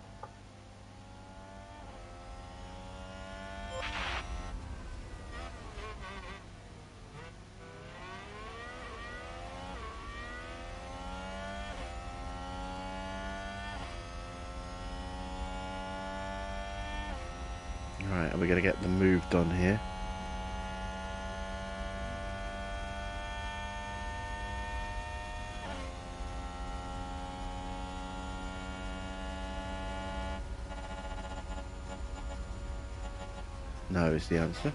Right, are we going to get the move done here? No is the answer.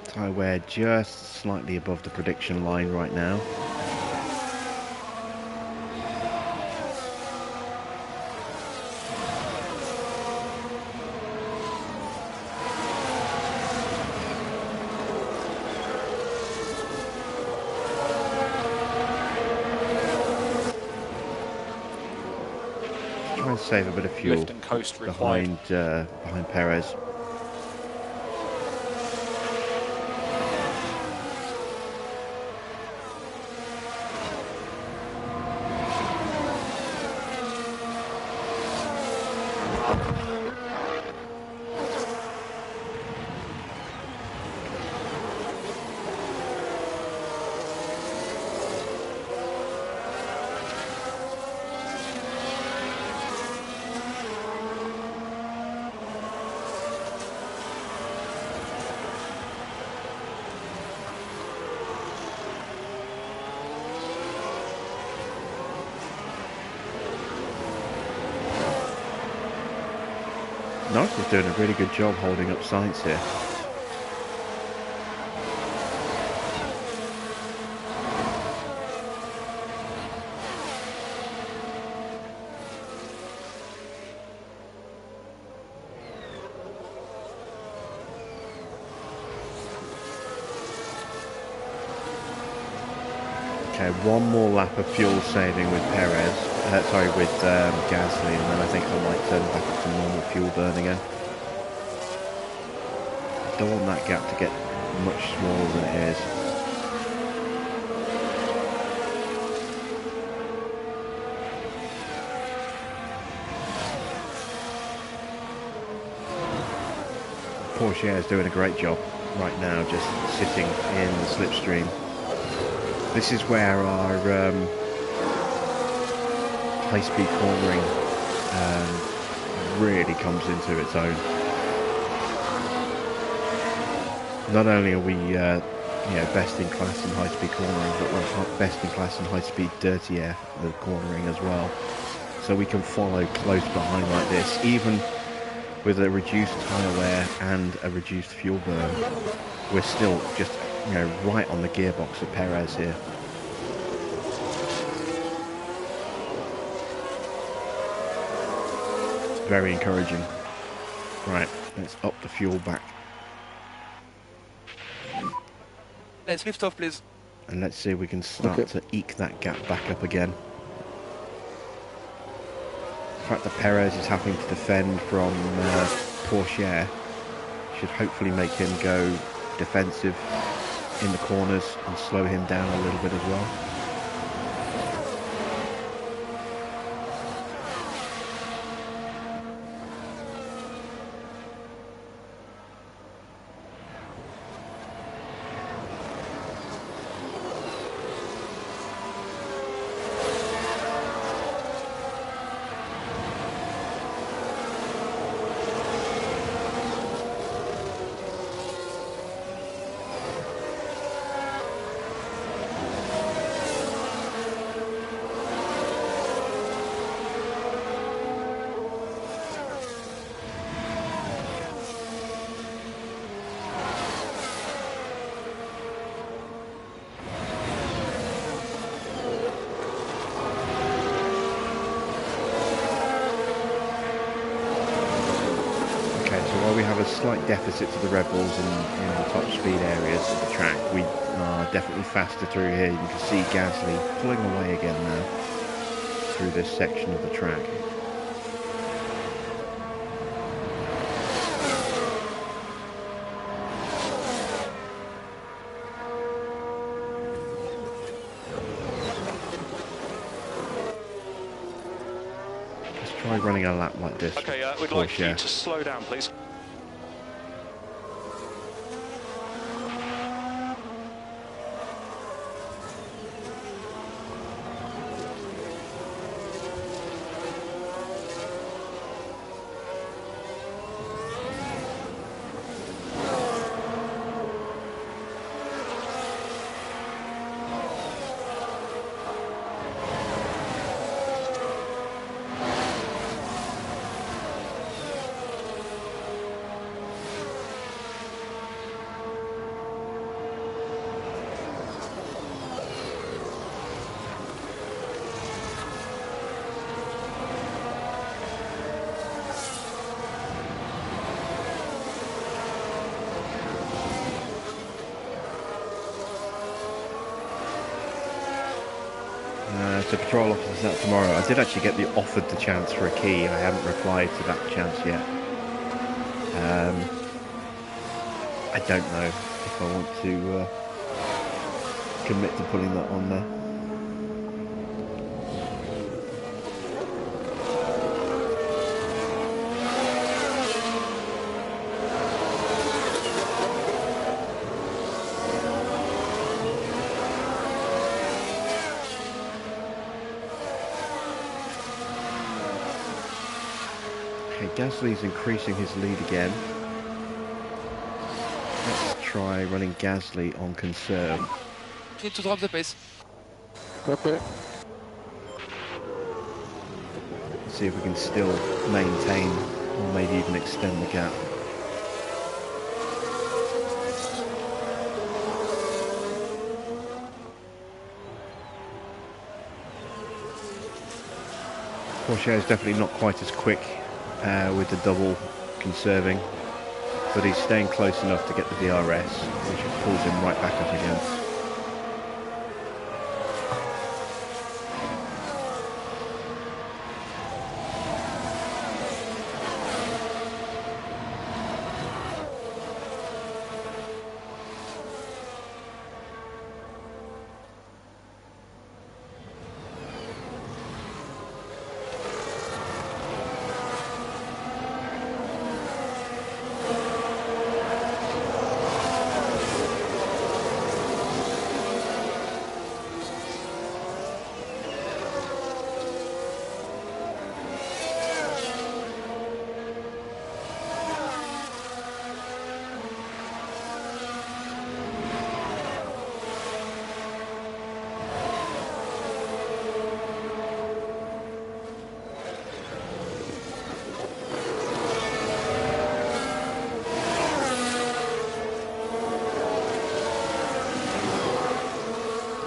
Tyre wear just slightly above the prediction line right now. does save a bit of fuel Lift and coast required. behind Perez. Norris is doing a really good job holding up Sainz here. Okay, one more lap of fuel saving with Perez. With Gasly, and then I think I might turn back up to normal fuel burn again. Don't want that gap to get much smaller than it is. Porsche is doing a great job right now, just sitting in the slipstream. This is where our high-speed cornering really comes into its own. Not only are we best in class in high-speed cornering, but we're best in class in high-speed dirty air cornering as well. So we can follow close behind like this, even with a reduced tyre wear and a reduced fuel burn. We're still just right on the gearbox of Perez here. Very encouraging. Right, let's up the fuel back. Let's lift off, please. And let's see if we can start to eke that gap back up again. The fact that Perez is having to defend from Porsche should hopefully make him go defensive in the corners and slow him down a little bit as well. While we have a slight deficit to the Red Bulls in the top speed areas of the track, we are definitely faster through here. You can see Gasly pulling away again now through this section of the track. Let's try running a lap like this. Okay, we'd like you to slow down, please. So patrol officers out tomorrow. I did actually get offered the chance for a key. I haven't replied to that chance yet. I don't know if I want to commit to putting that on there. Gasly's increasing his lead again. Let's try running Gasly on conserve. Need to drop the pace. Okay. See if we can still maintain or maybe even extend the gap. Porsche is definitely not quite as quick with the double conserving, but he's staying close enough to get the DRS, which pulls him right back up again.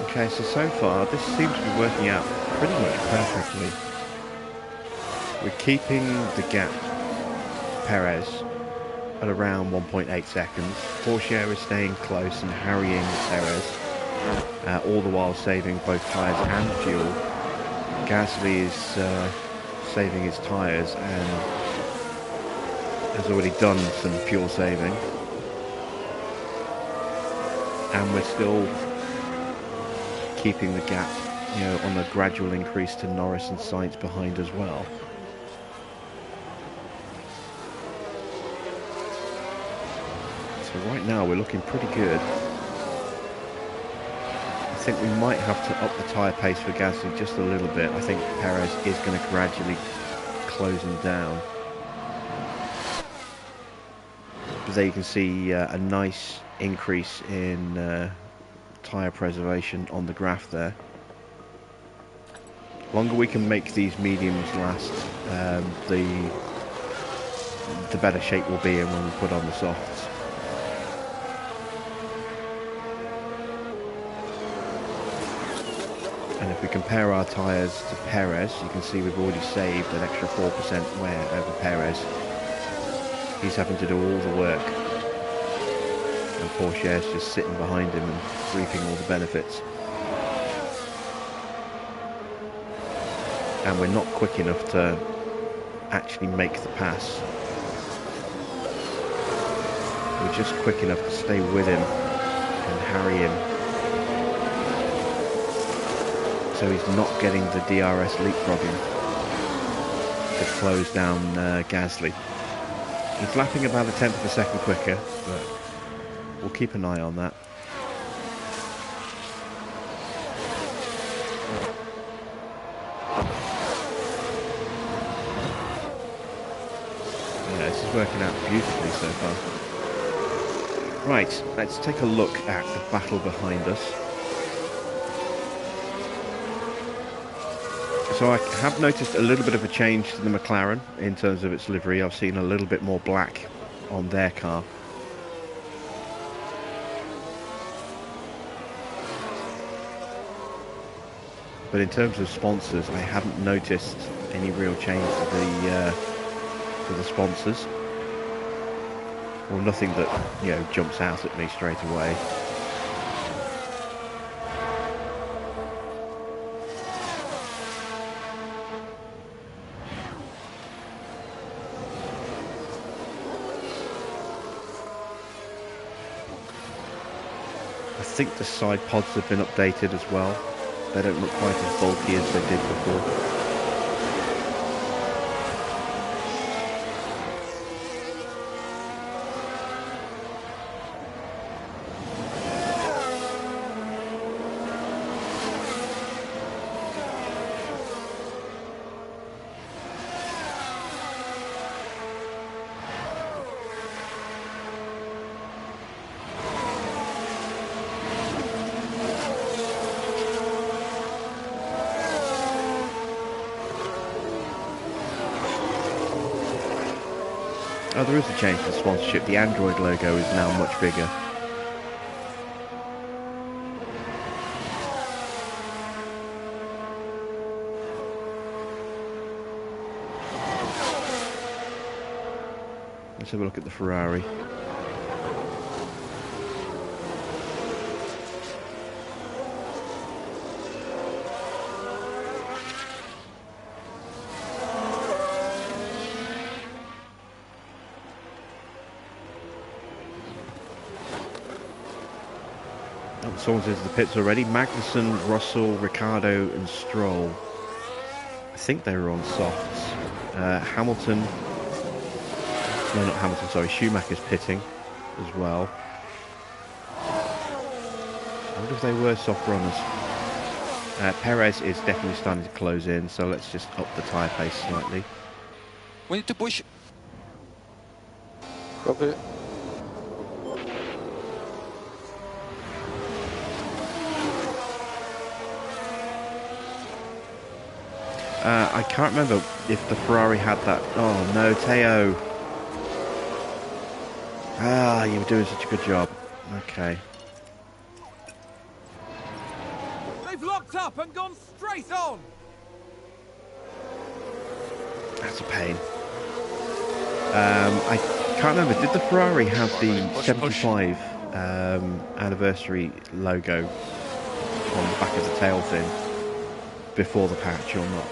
Okay, so far this seems to be working out pretty much perfectly. We're keeping the gap to Perez at around 1.8 seconds. Porsche is staying close and harrying Perez, all the while saving both tyres and fuel. Gasly is saving his tyres and has already done some fuel saving. And we're still keeping the gap, you know, on a gradual increase to Norris and Sainz behind as well. So right now we're looking pretty good. I think we might have to up the tyre pace for Gasly just a little bit. I think Perez is going to gradually close him down. But there you can see a nice increase in tyre preservation on the graph there. The longer we can make these mediums last, the better shape we'll be in when we put on the softs. And if we compare our tyres to Perez, you can see we've already saved an extra 4% wear over Perez. He's having to do all the work, and Porsche is just sitting behind him and reaping all the benefits. And we're not quick enough to actually make the pass. We're just quick enough to stay with him and harry him, so he's not getting the DRS leapfrogging to close down Gasly. He's lapping about a tenth of a second quicker, but we'll keep an eye on that. Yeah, this is working out beautifully so far. Right, let's take a look at the battle behind us. So I have noticed a little bit of a change to the McLaren in terms of its livery. I've seen a little bit more black on their car. But in terms of sponsors, I haven't noticed any real change to the sponsors, or nothing that, you know, jumps out at me straight away. think the side pods have been updated as well. They don't look quite as bulky as they did before. Oh, there is a change to the sponsorship. The Android logo is now much bigger. Let's have a look at the Ferrari. Someone's into the pits already. Magnussen, Russell, Ricciardo and Stroll. I think they were on softs. Hamilton... No, not Hamilton, sorry. Schumacher's pitting as well. I wonder if they were soft runners. Perez is definitely starting to close in, so let's just up the tyre pace slightly. We need to push. Copy. I can't remember if the Ferrari had that. Oh no, Teo. Ah, you were doing such a good job. Okay. They've locked up and gone straight on. That's a pain. I can't remember. Did the Ferrari have the 75 anniversary logo on the back of the tail fin before the patch or not?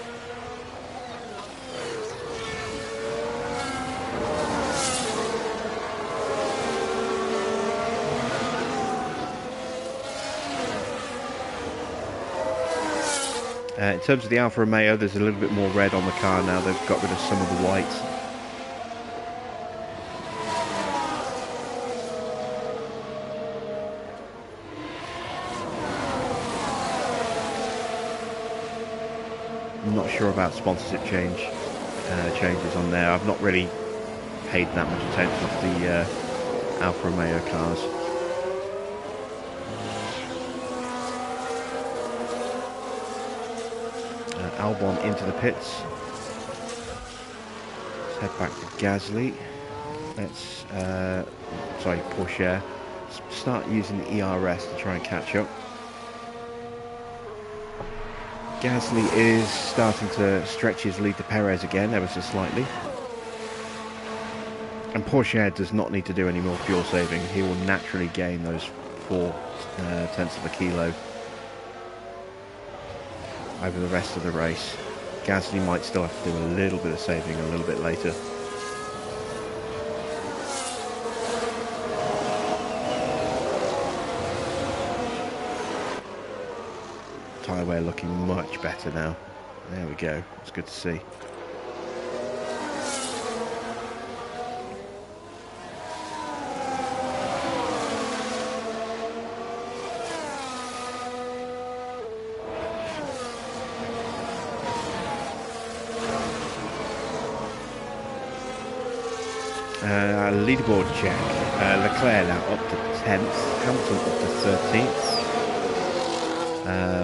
In terms of the Alfa Romeo, there's a little bit more red on the car now. They've got rid of some of the white. I'm not sure about sponsorship changes on there. I've not really paid that much attention to the Alfa Romeo cars. Albon into the pits. Let's head back to Gasly. Let's, sorry, Porsche. Start using the ERS to try and catch up. Gasly is starting to stretch his lead to Perez again, ever so slightly. And Porsche does not need to do any more fuel saving. He will naturally gain those 4 tenths of a kilo over the rest of the race. Gasly might still have to do a little bit of saving a little bit later. Tyre wear looking much better now. There we go. It's good to see. Leaderboard check. Leclerc now up to 10th, Hamilton up to 13th.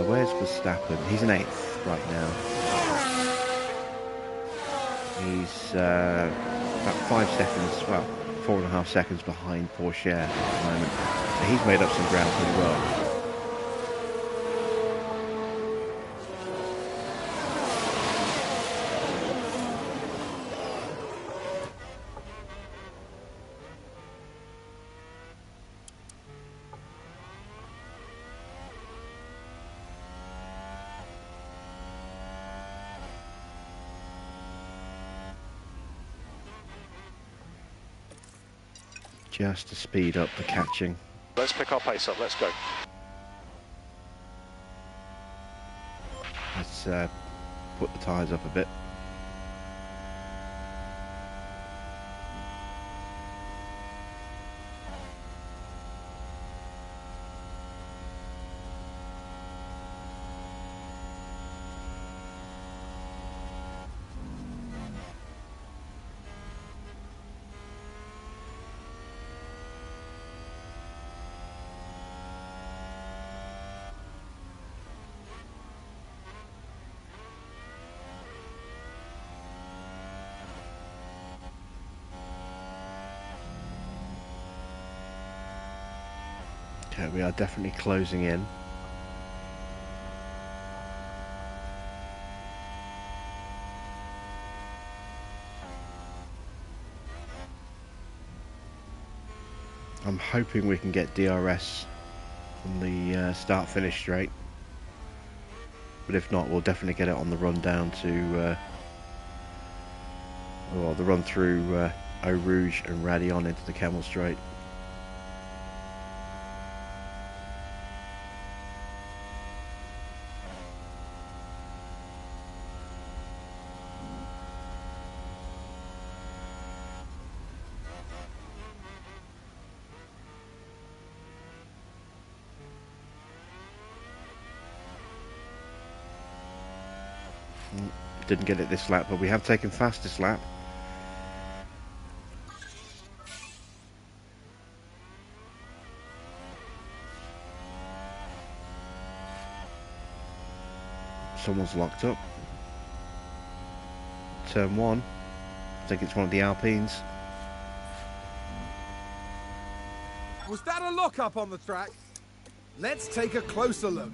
Where's Verstappen? He's in 8th right now. He's about 5 seconds, well, 4.5 seconds behind Porsche at the moment. So he's made up some ground pretty well. Just to speed up the catching. Let's pick our pace up, let's go. Let's put the tyres up a bit. Okay, we are definitely closing in. I'm hoping we can get DRS on the start-finish straight, but if not, we'll definitely get it on the run down to, or the run through Eau Rouge and Radion into the Camel Straight. Didn't get it this lap, but we have taken fastest lap. Someone's locked up. Turn 1. I think it's one of the Alpines. Was that a lock-up on the track? Let's take a closer look.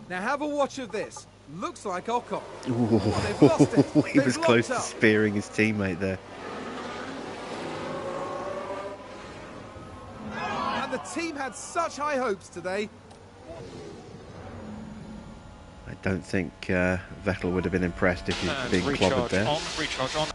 Now have a watch of this. Looks like Ocon. They've lost it. He was They've close to locked up. spearing his teammate there. And the team had such high hopes today. I don't think Vettel would have been impressed if he's And being clobbered recharge there. on, recharge on.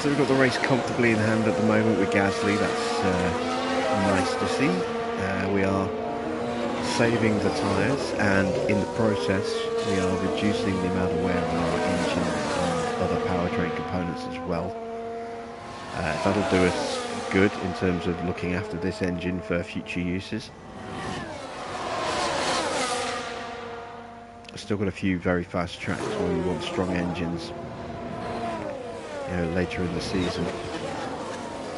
So we've got the race comfortably in hand at the moment with Gasly. That's nice to see. We are saving the tyres, and in the process we are reducing the amount of wear on our engine and other powertrain components as well. That'll do us good in terms of looking after this engine for future uses. Still got a few very fast tracks where we want strong engines, you know, later in the season.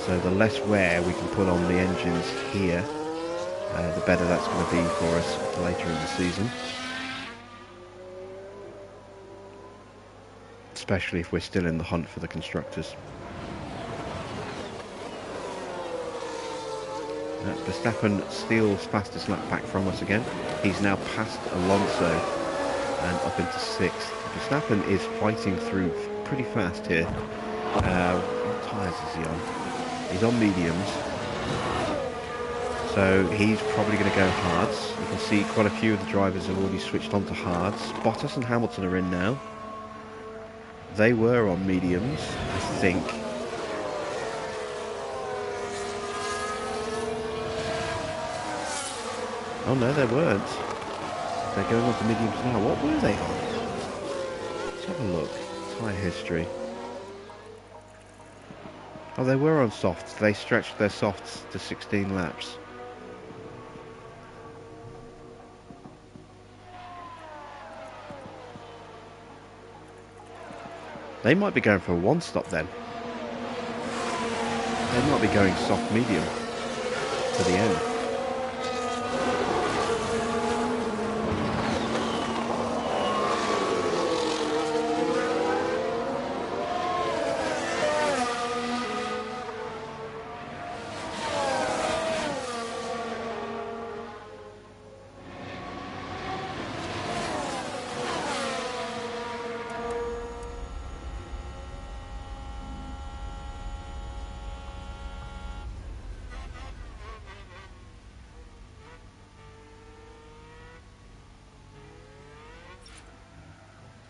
So the less wear we can put on the engines here, the better that's going to be for us later in the season. Especially if we're still in the hunt for the constructors. Verstappen steals fastest lap back from us again. He's now past Alonso and up into 6th. Verstappen is fighting through pretty fast here. What tyres is he on? He's on mediums. So he's probably going to go hards. You can see quite a few of the drivers have already switched on to hards. Bottas and Hamilton are in now. They were on mediums, I think. Oh no, they weren't. They're going on to mediums now. What were they on? Let's have a look. Tyre history. Oh, they were on softs. They stretched their softs to 16 laps. They might be going for a one stop then. They might be going soft medium to the end.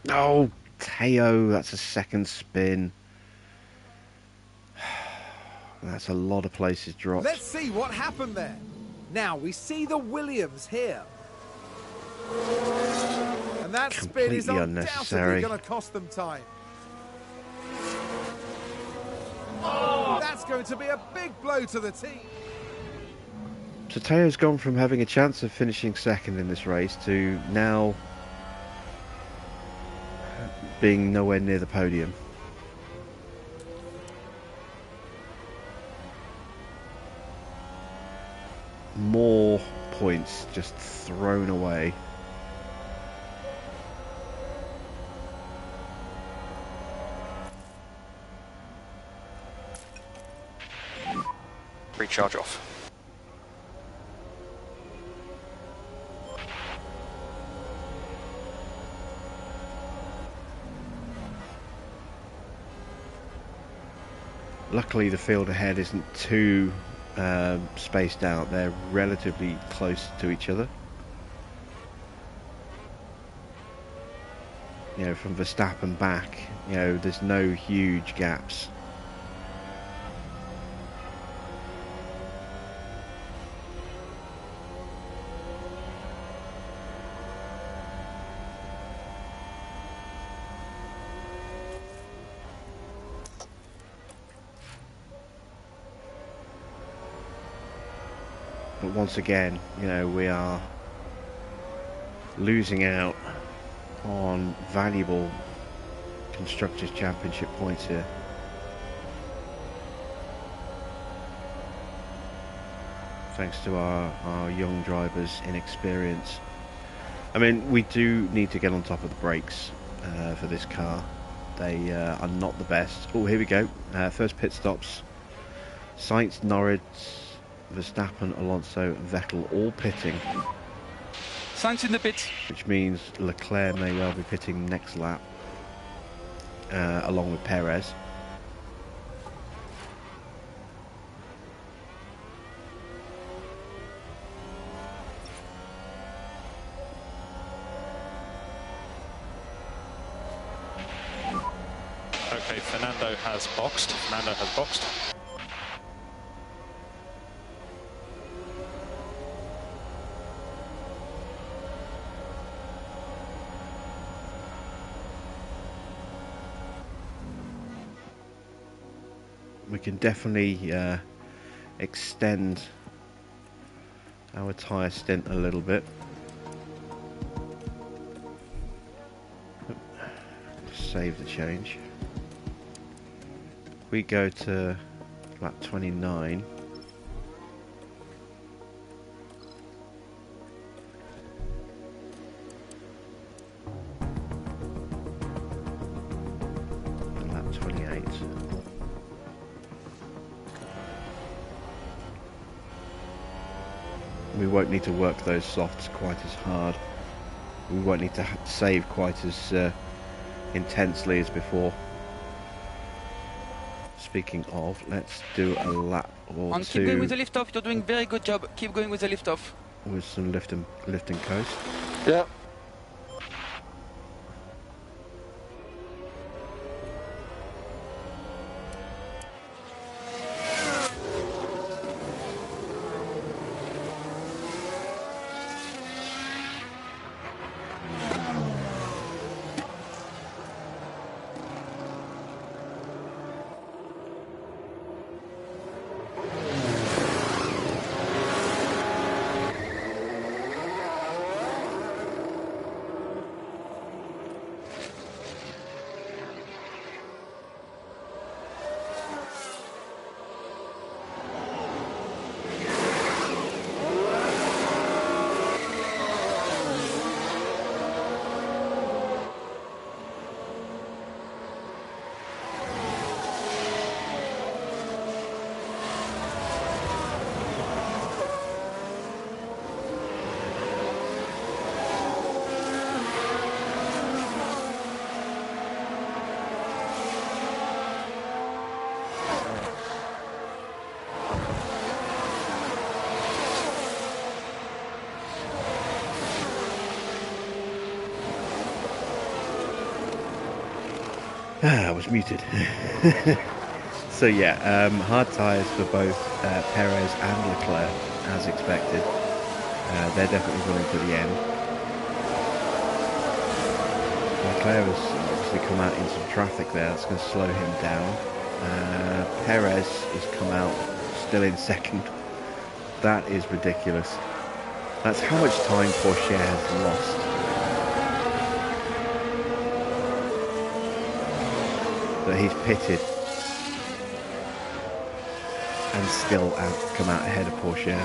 Oh, Teo, that's a second spin. That's a lot of places dropped. Let's see what happened there. Now we see the Williams here. And that spin is Completely undoubtedly unnecessary. going to cost them time. Oh, that's going to be a big blow to the team. So Teo's gone from having a chance of finishing second in this race to now being nowhere near the podium. More points just thrown away. Recharge off. Luckily the field ahead isn't too spaced out. They're relatively close to each other. You know, from Verstappen back, you know, there's no huge gaps. But once again, you know, we are losing out on valuable Constructors' Championship points here. Thanks to our young drivers' inexperience. I mean, we do need to get on top of the brakes for this car. They are not the best. Oh, here we go. First pit stops. Sainz, Norris, Verstappen, Alonso, Vettel all pitting. Sainz in the pits. Which means Leclerc may well be pitting next lap, along with Perez. Okay, Fernando has boxed. We can definitely extend our tyre stint a little bit. Save the change. We go to lap 29. And lap 28. We won't need to work those softs quite as hard. We won't need to save quite as intensely as before. Speaking of, let's do a lap or two. Keep going with the lift off. You're doing very good job. Keep going with the lift off. With some lift and coast. Yeah. I was muted. So yeah, hard tyres for both Perez and Leclerc, as expected. They're definitely running to the end. Leclerc has obviously come out in some traffic there. That's going to slow him down. Perez has come out still in second. That is ridiculous. That's how much time Porsche has lost. That he's pitted and still come out ahead of Porsche.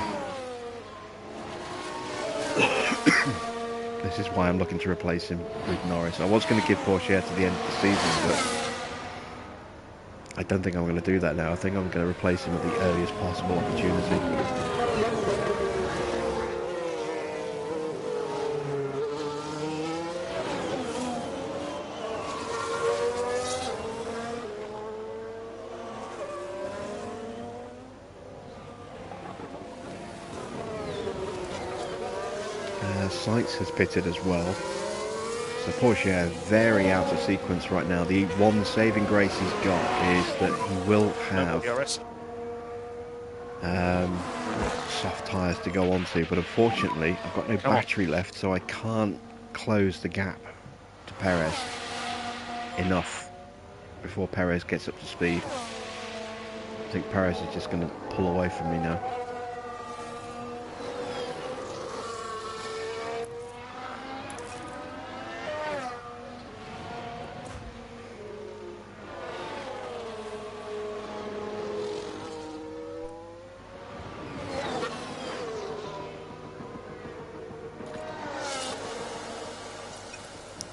This is why I'm looking to replace him with Norris. I was going to give Porsche to the end of the season, but I don't think I'm going to do that now. I think I'm going to replace him at the earliest possible opportunity. Sykes has pitted as well. So Porsche very out of sequence right now. The one saving grace he's got is that he will have soft tyres to go onto, but unfortunately I've got no battery left, so I can't close the gap to Perez enough before Perez gets up to speed. I think Perez is just going to pull away from me now.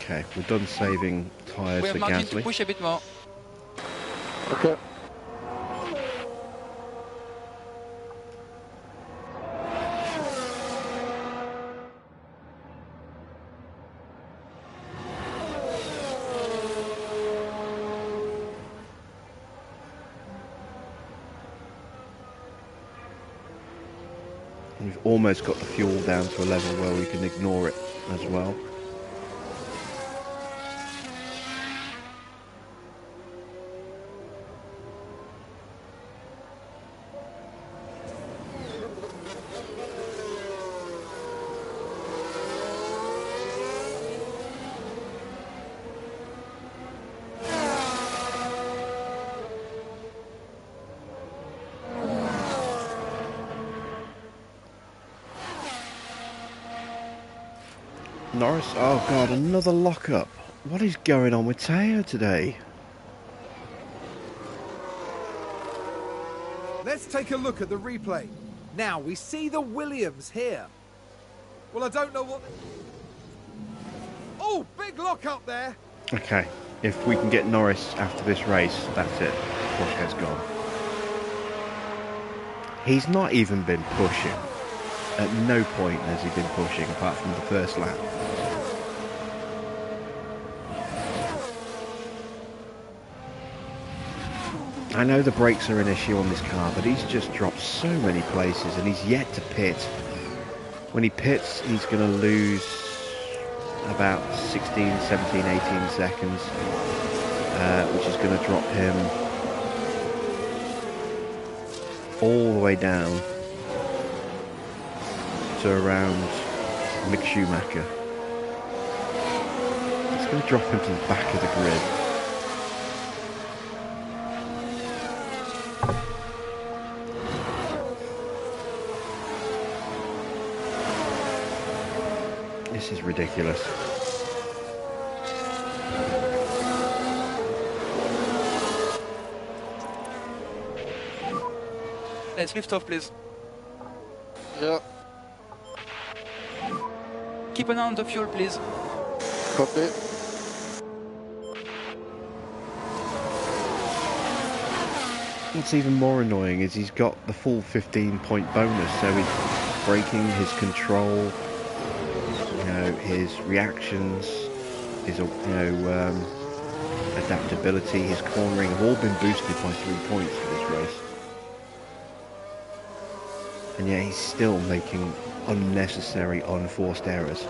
Okay, we're done saving tyres We for have Martin to Gasly. push a bit more. Okay. We've almost got the fuel down to a level where we can ignore it as well. Norris, oh god, another lockup. What is going on with Teo today? Let's take a look at the replay. Now we see the Williams here. Well, I don't know what... Oh, big lockup there. Okay, if we can get Norris after this race, that's it. Porsche's gone. He's not even been pushing. At no point has he been pushing apart from the first lap. I know the brakes are an issue on this car, but he's just dropped so many places and he's yet to pit. When he pits, he's going to lose about 16, 17, 18 seconds, which is going to drop him all the way down to around Mick Schumacher. It's going to drop him to the back of the grid. This is ridiculous. Let's lift off, please. Yeah. Keep an eye on the fuel, please. Copy. What's even more annoying is he's got the full 15-point bonus, so his braking, his control, his reactions, his adaptability, his cornering have all been boosted by 3 points for this race. And yet he's still making unnecessary, unforced errors.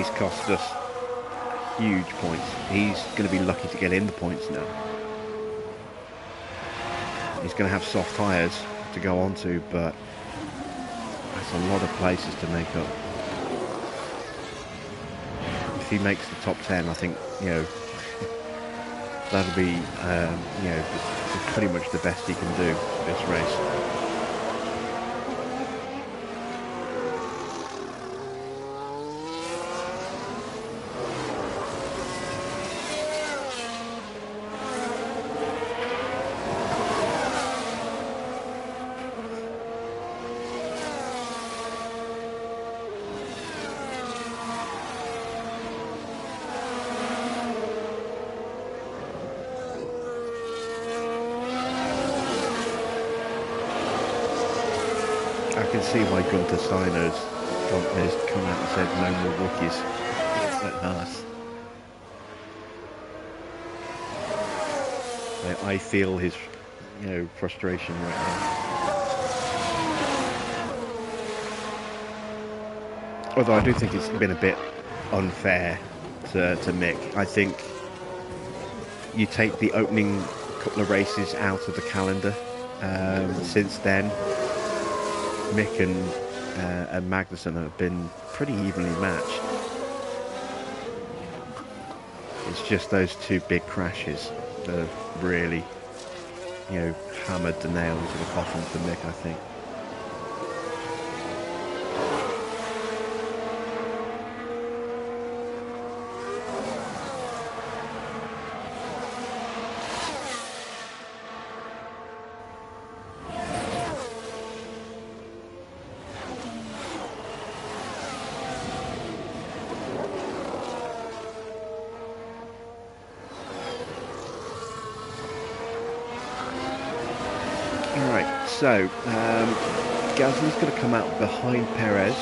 He's cost us huge points. He's going to be lucky to get in the points now. He's going to have soft tyres to go onto, but that's a lot of places to make up. If he makes the top 10, I think, you know, that'll be, you know, pretty much the best he can do for this race. I can see why Gunther Steiner's has come out and said no more rookies at Haas. I feel his, you know, frustration right now. Although I do think it's been a bit unfair to Mick. I think you take the opening couple of races out of the calendar. Since then, Mick and Magnussen have been pretty evenly matched. It's just those two big crashes that have really, you know, hammered the nail into the coffin for Mick, I think. So, Gasly's going to come out behind Perez,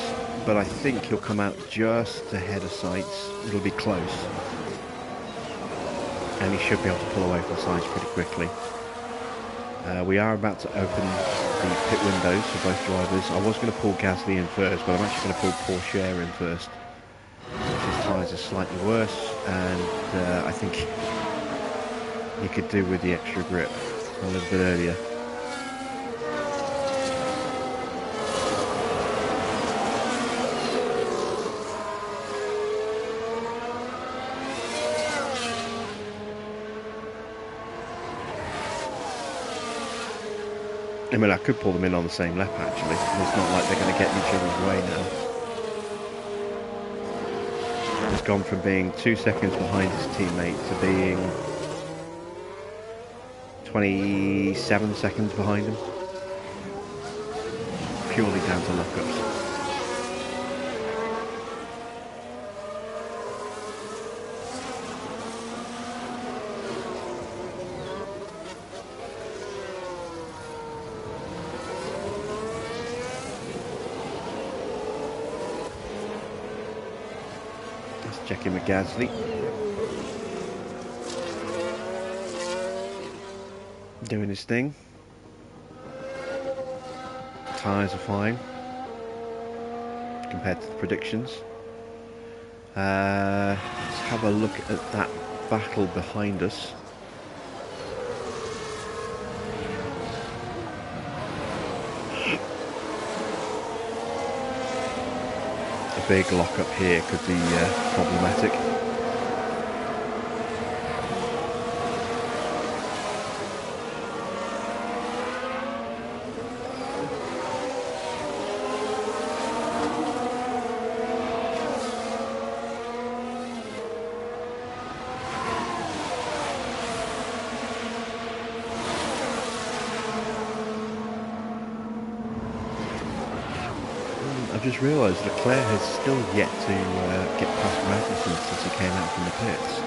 but I think he'll come out just ahead of Sainz. It'll be close. And he should be able to pull away from Sainz pretty quickly. We are about to open the pit windows for both drivers. I was going to pull Gasly in first, but I'm actually going to pull Pourchaire in first. His tyres are slightly worse, and I think he could do with the extra grip a little bit earlier. I mean, I could pull them in on the same lap, actually. It's not like they're going to get in each other's way now. He's gone from being 2 seconds behind his teammate to being 27 seconds behind him. Purely down to lockups. Checking with Gasly. Doing his thing. Tyres are fine compared to the predictions. Let's have a look at that battle behind us. Big lock up here could be problematic. I've just realised Leclerc has still yet to get past Magnussen since he came out from the pits.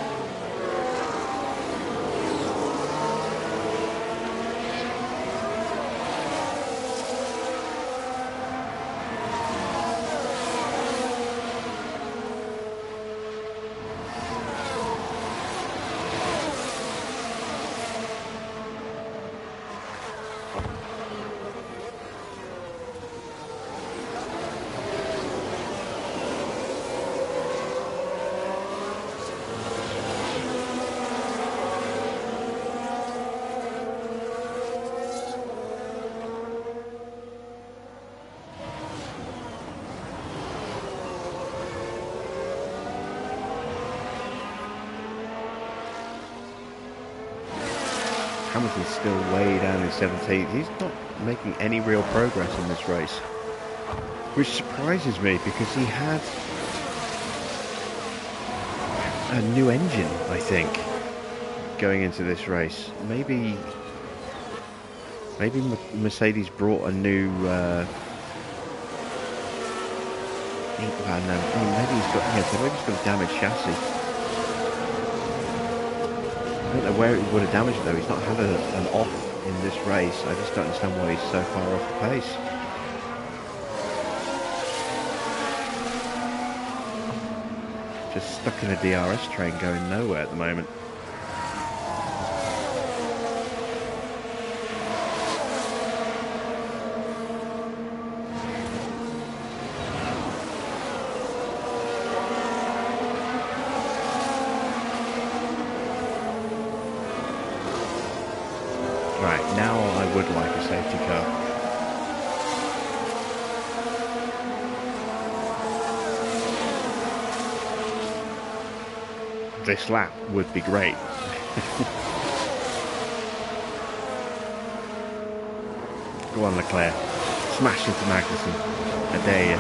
Hamilton's still way down in 17th. He's not making any real progress in this race, which surprises me because he had a new engine, I think, going into this race. Maybe Mercedes brought a new. Maybe he's got a damaged chassis. I don't know where it would have damaged though. He's not had an off in this race. I just don't understand why he's so far off the pace. Just stuck in a DRS train going nowhere at the moment. Right, now I would like a safety car. This lap would be great. Go on, Leclerc. Smash into Magnussen. I dare you.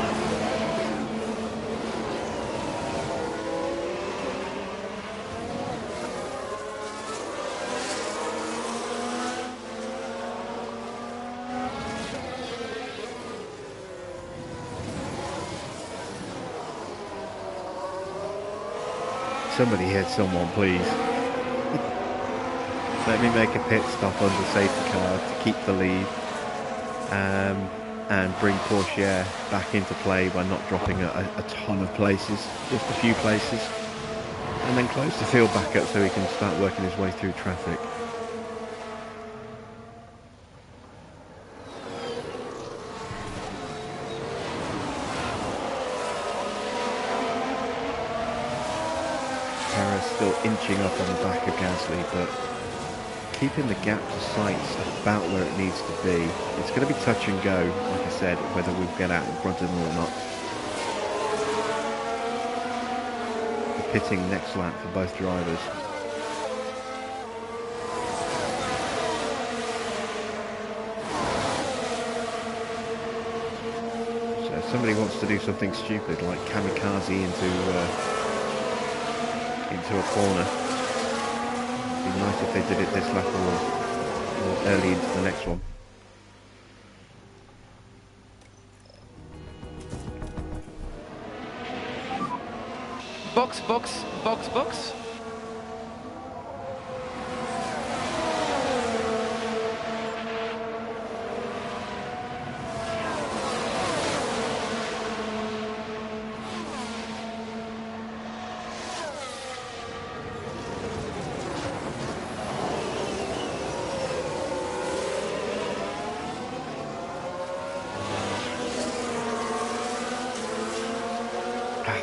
Somebody hit someone, please. Let me make a pit stop on the safety car to keep the lead, and bring Porsche back into play by not dropping a ton of places, just a few places, and then close the field back up so he can start working his way through traffic. Still inching up on the back of Gasly, but keeping the gap to Sainz about where it needs to be. It's going to be touch and go, like I said, whether we get out in front of them or not. The pitting next lap for both drivers. So if somebody wants to do something stupid like kamikaze into a corner, it'd be nice if they did it this lap or early into the next one. Box, box, box, box.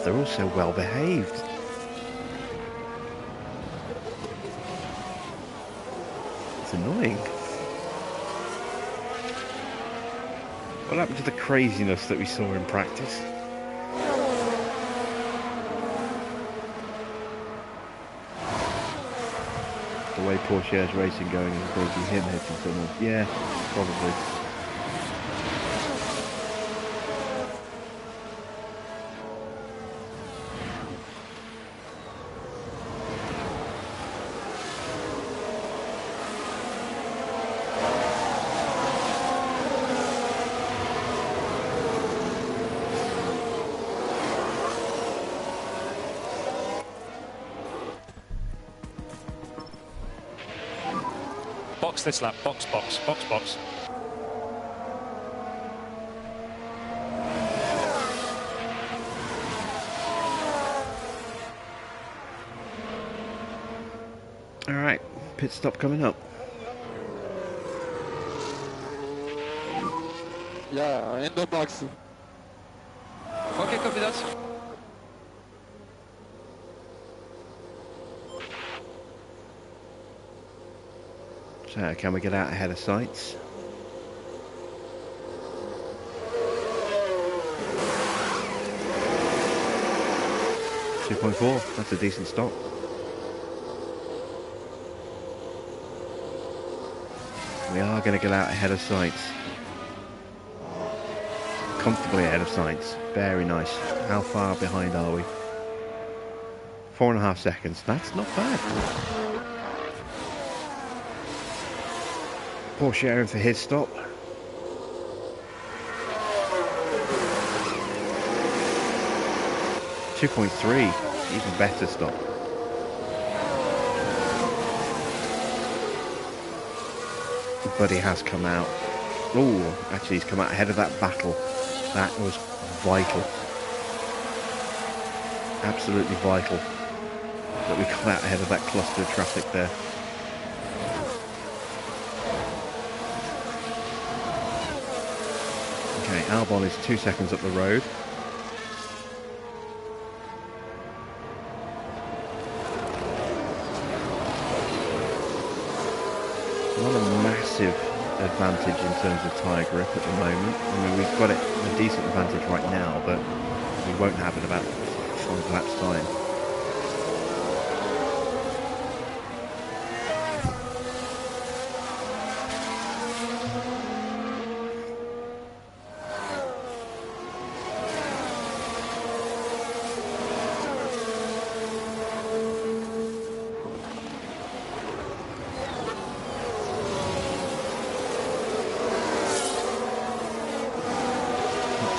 They're all so well behaved. It's annoying. What happened to the craziness that we saw in practice? The way Porsche's racing going is causing him hitting someone. Yeah, probably. Box this lap, box, box, box, box. Alright, pit stop coming up. Yeah, in the box. Okay, copy that. So, can we get out ahead of Sainz? .4, that's a decent stop. We are going to get out ahead of Sainz. Comfortably ahead of Sainz. Very nice. How far behind are we? 4.5 seconds. That's not bad. Porsche in for his stop. .3, even better stop. But he has come out. Oh, actually he's come out ahead of that battle. That was vital. Absolutely vital that we come out ahead of that cluster of traffic there. Okay, Albon is 2 seconds up the road. Not a massive advantage in terms of tyre grip at the moment. I mean, we've got it a decent advantage right now, but we won't have it about 5 laps time.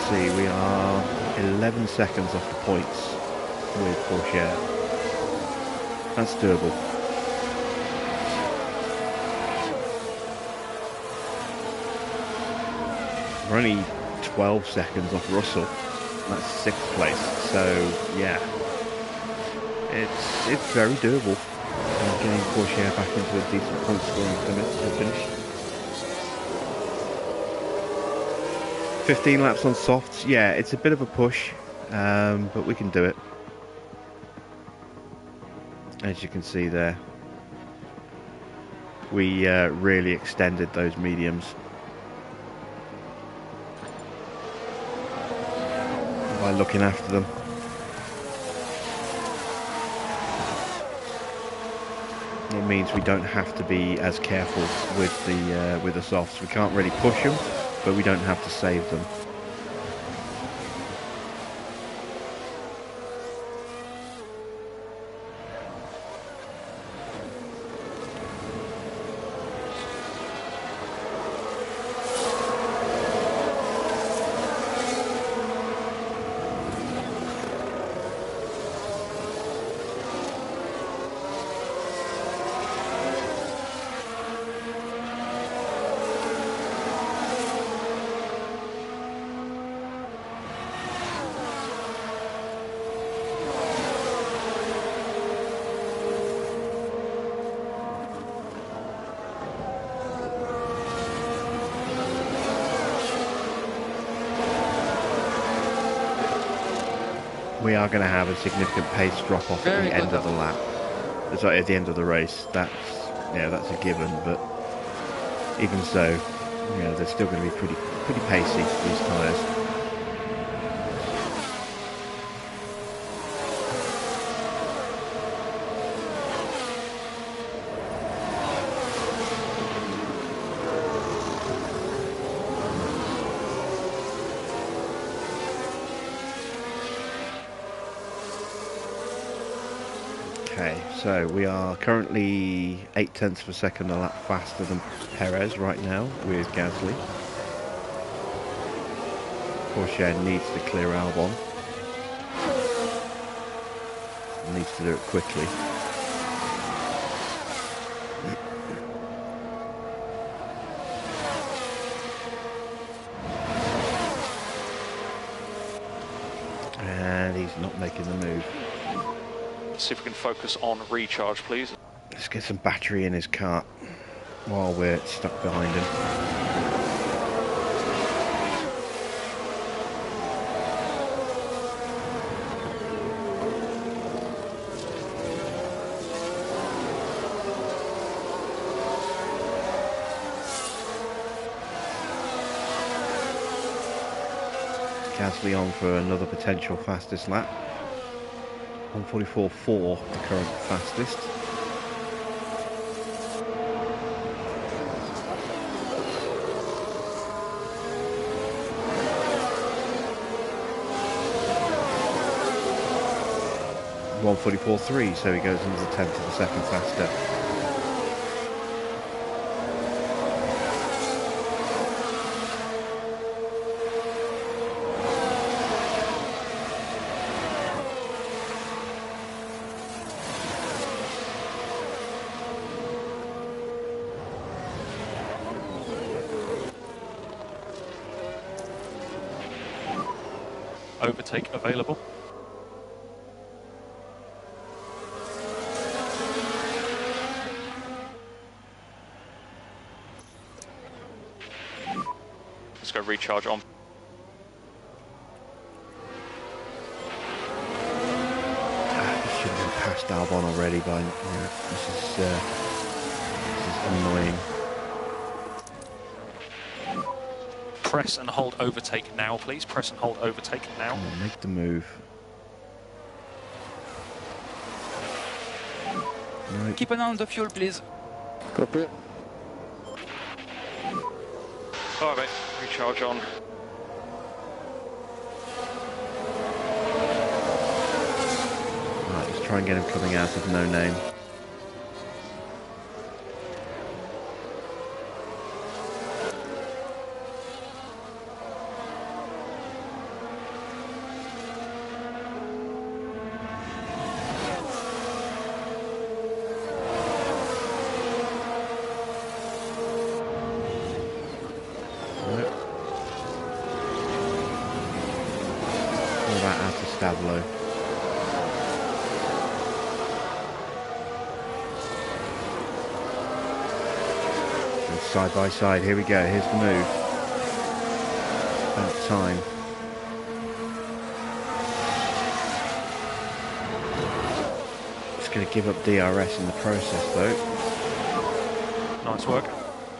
We are 11 seconds off the points with Porsche. That's doable. We're only 12 seconds off Russell. That's 6th place. So yeah, it's very doable. Getting Porsche back into a decent point scoring finish. 15 laps on softs, yeah, it's a bit of a push, but we can do it. As you can see there, we really extended those mediums by looking after them. It means we don't have to be as careful with the softs. We can't really push them, but we don't have to save them. We are going to have a significant pace drop off at the end of the lap. Sorry, at the end of the race. That's a given. But even so, they're still going to be pretty pacey, these tyres. Okay, so we are currently 0.8 of a second a lap faster than Perez right now with Gasly. Porsche needs to clear Albon. Needs to do it quickly. And he's not making the move. See if we can focus on recharge, please. Let's get some battery in his car while we're stuck behind him. Gasly on for another potential fastest lap. 1:44.4, the current fastest. 1:44.3, so he goes under the 10th of a second faster. Overtake available. Let's go recharge on. He should have been past Albon already by now. This is annoying. Press and hold overtake now, please. Press and hold overtake now. Come on, make the move. No. Keep an eye on the fuel, please. Copy. Alright mate, recharge on. Right, let's try and get him coming out of no name. Stablo. And side by side, here we go, here's the move. About time. Just going to give up DRS in the process though. Nice work.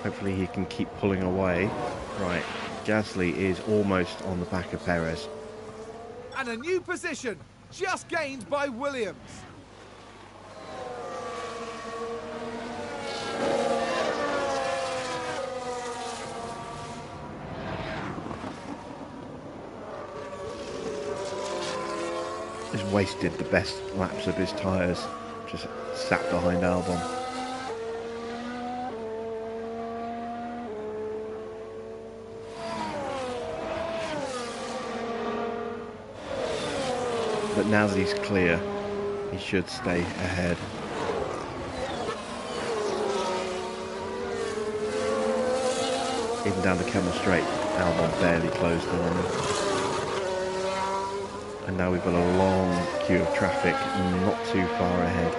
Hopefully he can keep pulling away. Right, Gasly is almost on the back of Perez. And a new position, just gained by Williams. He's wasted the best laps of his tyres, just sat behind Albon. But now that he's clear, he should stay ahead. Even down the Camel Straight, Albon barely closed in on him. And now we've got a long queue of traffic, not too far ahead.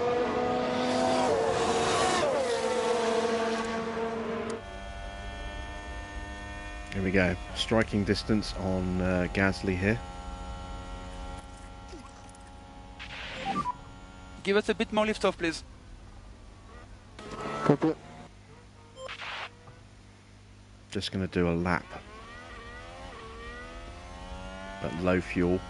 Here we go, striking distance on Gasly here. Give us a bit more lift off, please. Copy. Just going to do a lap at low fuel.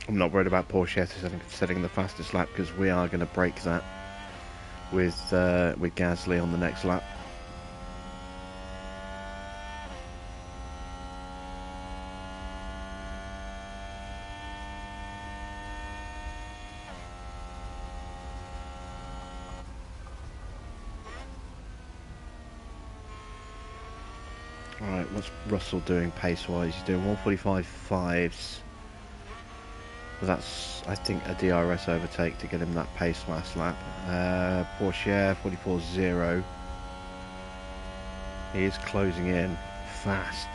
I'm not worried about Porsche setting the fastest lap because we are going to break that with Gasly on the next lap. Alright, what's Russell doing pace-wise? He's doing 1:45.5s. That's, I think, a DRS overtake to get him that pace last lap. Porsche 44.0. He is closing in fast,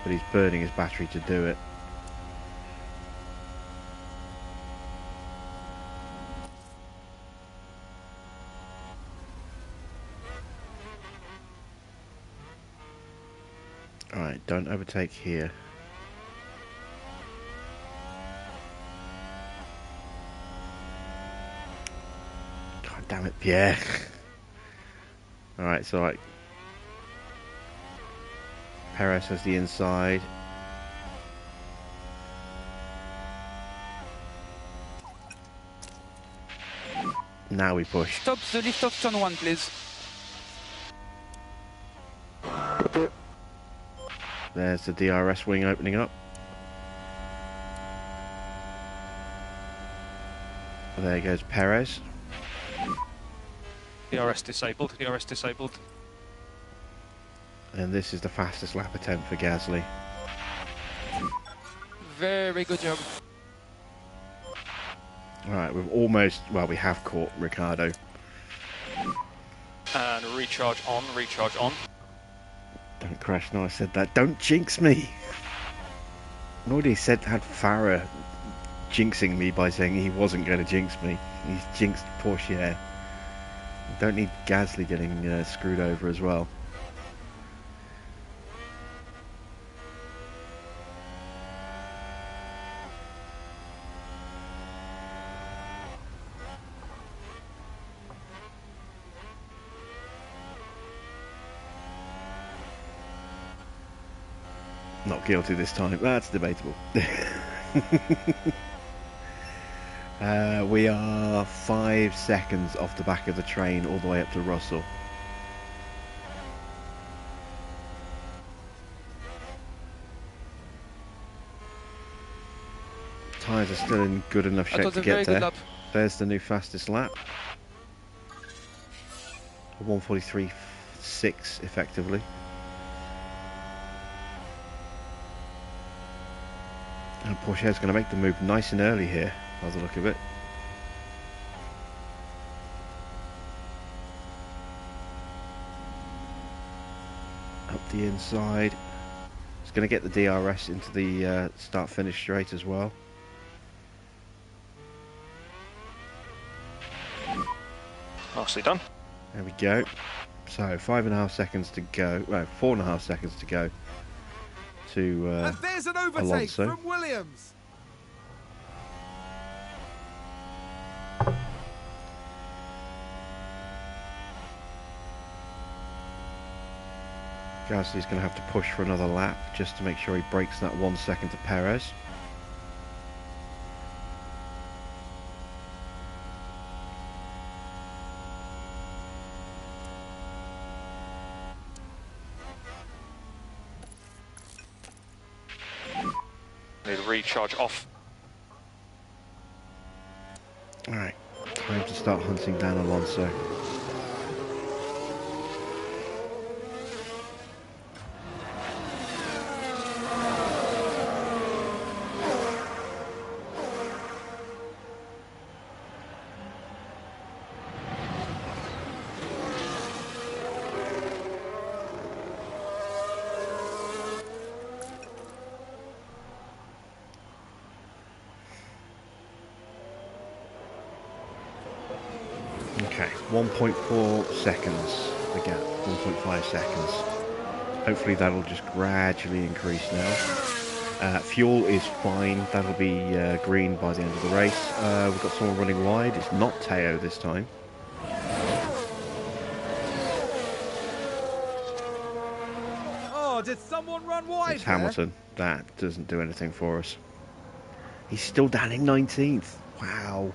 but he's burning his battery to do it. Alright, don't overtake here. God damn it, Pierre. Alright, so like Perez has the inside. Now we push. Stop the lift of turn 1, please. There's the DRS wing opening up. There goes Perez. DRS disabled, DRS disabled. And this is the fastest lap attempt for Gasly. Very good job. Alright, we've almost, well, we have caught Ricardo. And recharge on, recharge on. Don't crash, no, I said that. Don't jinx me! Nor did he had Farah jinxing me by saying he wasn't going to jinx me. He's jinxed Porsche. Don't need Gasly getting screwed over as well. Not guilty this time. That's debatable. We are 5 seconds off the back of the train all the way up to Russell. Tyres are still in good enough shape to get there. There's the new fastest lap. 1:43.6 effectively. And Porsche's going to make the move nice and early here, by the look of it. Up the inside. It's going to get the DRS into the start-finish straight as well. Nicely done. There we go. So 5.5 seconds to go. Well, 4.5 seconds to go. To and there's an overtake Alonso. from Williams. Gasly's going to have to push for another lap just to make sure he breaks that 1 second to Perez. Need a recharge off. Alright, time to start hunting down Alonso. Okay, 1.4 seconds, the gap, 1.5 seconds. Hopefully that'll just gradually increase now. Fuel is fine, that'll be green by the end of the race. We've got someone running wide, it's not Teo this time. Oh, did someone run wide? It's Hamilton, that doesn't do anything for us. He's still down in 19th, wow.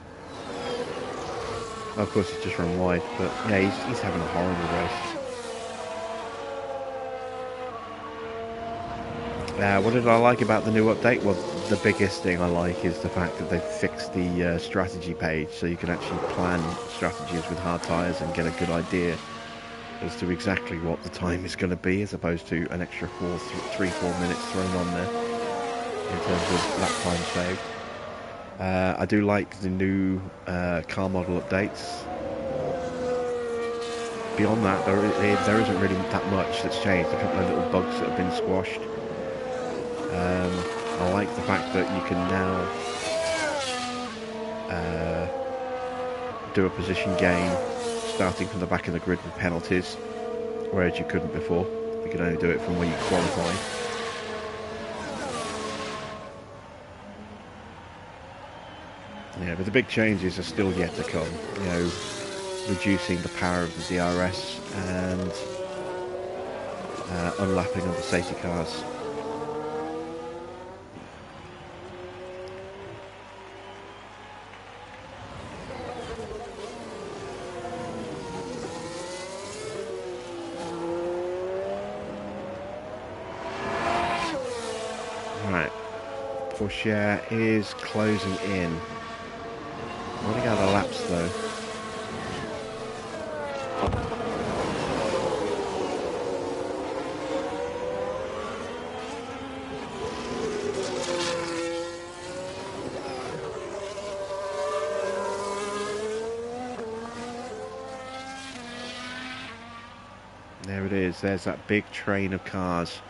Of course, he's just run wide, but yeah, he's having a horrible race. What did I like about the new update? Well, the biggest thing I like is the fact that they've fixed the strategy page, so you can actually plan strategies with hard tyres and get a good idea as to exactly what the time is going to be, as opposed to an extra 3-4 minutes thrown on there in terms of lap time saved. I do like the new car model updates. Beyond that, there isn't really that much that's changed. A couple of little bugs that have been squashed. I like the fact that you can now do a position gain starting from the back of the grid with penalties, whereas you couldn't before, can only do it from where you qualify. Yeah, but the big changes are still yet to come. You know, reducing the power of the DRS and unlapping of the safety cars. Right, Porsche is closing in. Running out of laps though. There it is, there's that big train of cars.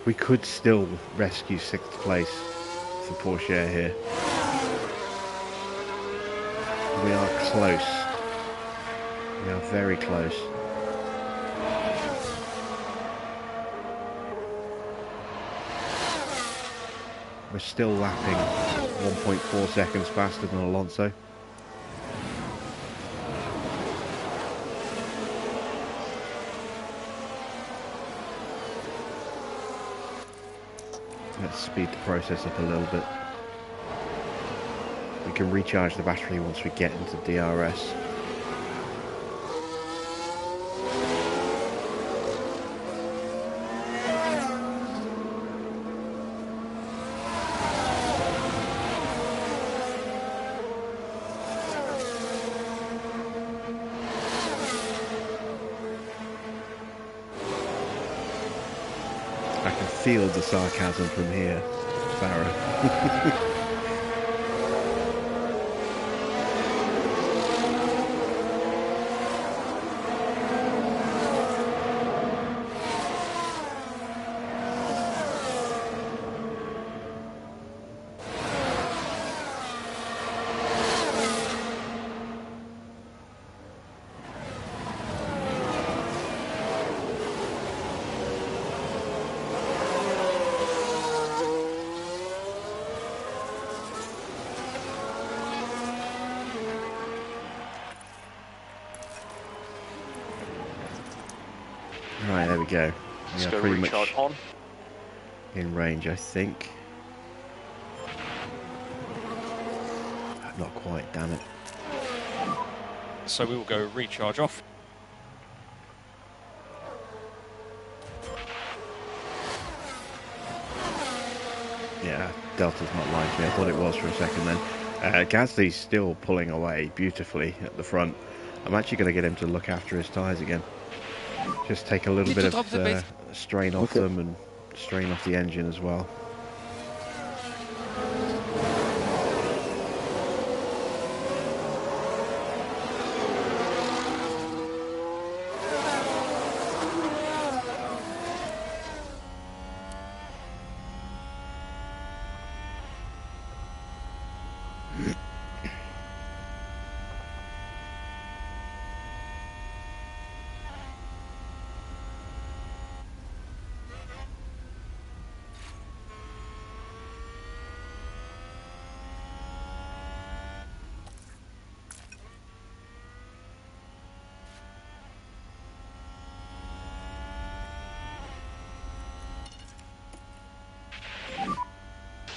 We could still rescue 6th place for Porsche here. We are close. We are very close. We're still lapping 1.4 seconds faster than Alonso. Let's speed the process up a little bit. We can recharge the battery once we get into DRS. I can feel the sarcasm from here, Farah. Right, there we go. Let's We go are pretty recharge much on. in range, I think. Not quite, damn it. So we will go recharge off. Yeah, Delta's not like me. I thought it was for a second then. Gasly's still pulling away beautifully at the front. I'm actually going to get him to look after his tyres again. Just take a little Need bit to of drop the pace. strain off them and strain off the engine as well.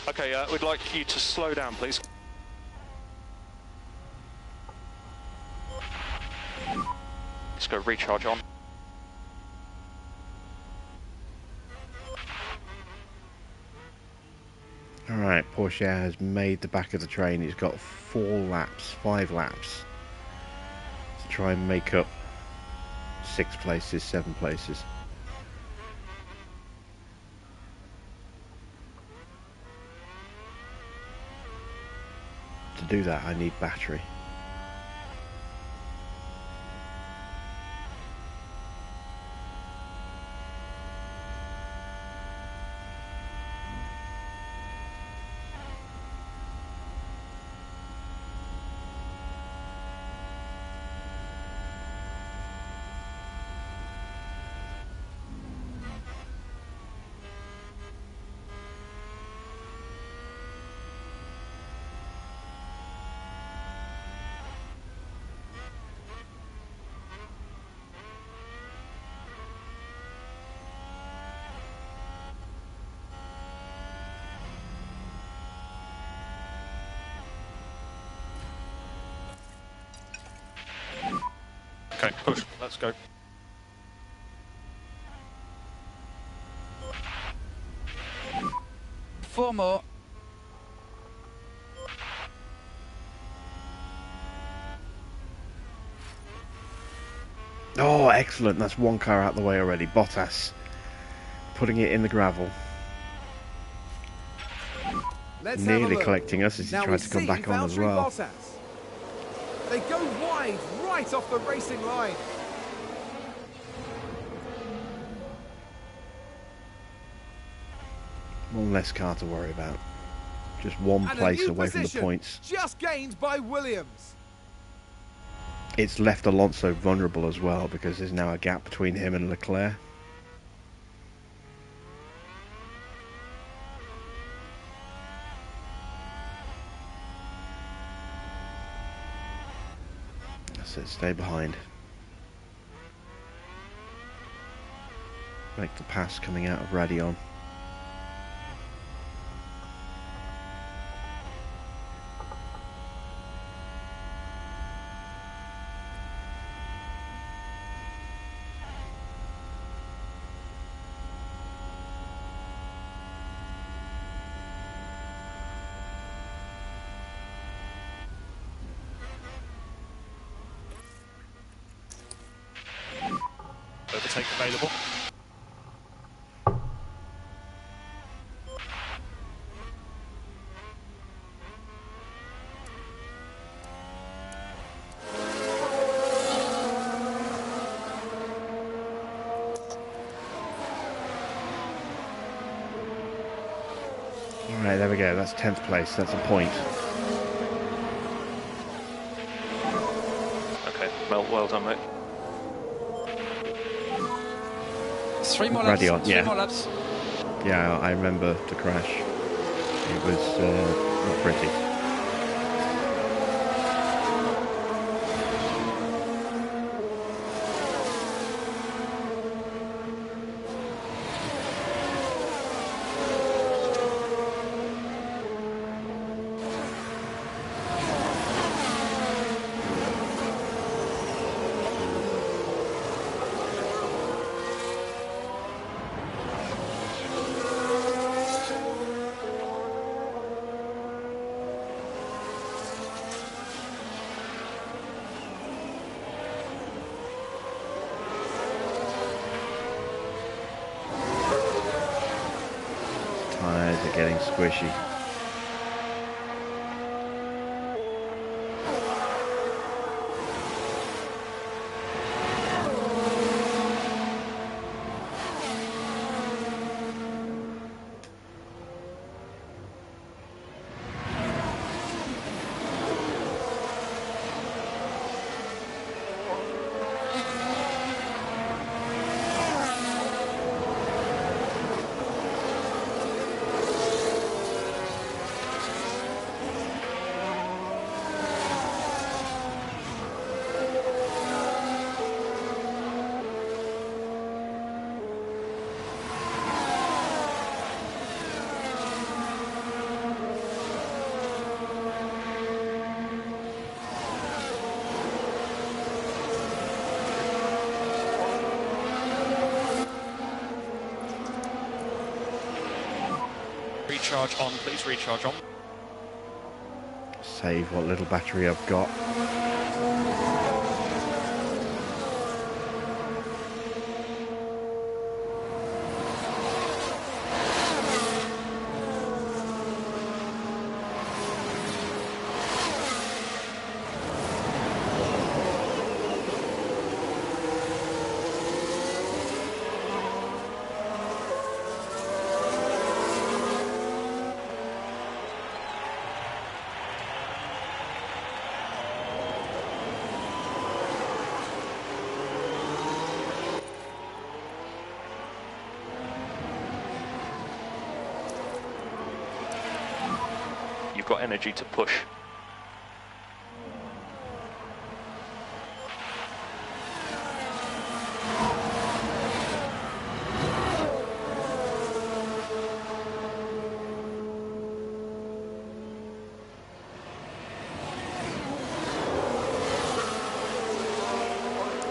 Okay, we'd like you to slow down, please. Let's go recharge on. Alright, Porsche has made the back of the train. He's got 5 laps to try and make up 6 places, 7 places. To do that, I need battery. Okay, push. Let's go. Four more. Oh, excellent. That's one car out the way already. Bottas putting it in the gravel. Let's have a Nearly look. collecting us as he Now tried we to come see back on as Valtteri well. Bottas. They go wide, right off the racing line. One less car to worry about. Just one And place a new away from the position, points. just gained by Williams. It's left Alonso vulnerable as well because there's now a gap between him and Leclerc. That's it, stay behind. Make the pass coming out of Radion. Overtake available. Alright, there we go. That's 10th place. That's a point. Okay, well done, mate. Three more laps. Radion, Three yeah. more laps. Yeah, I remember the crash. It was not pretty. Tires are getting squishy. Recharge on, please. Recharge on. Save what little battery I've got. You've got energy to push.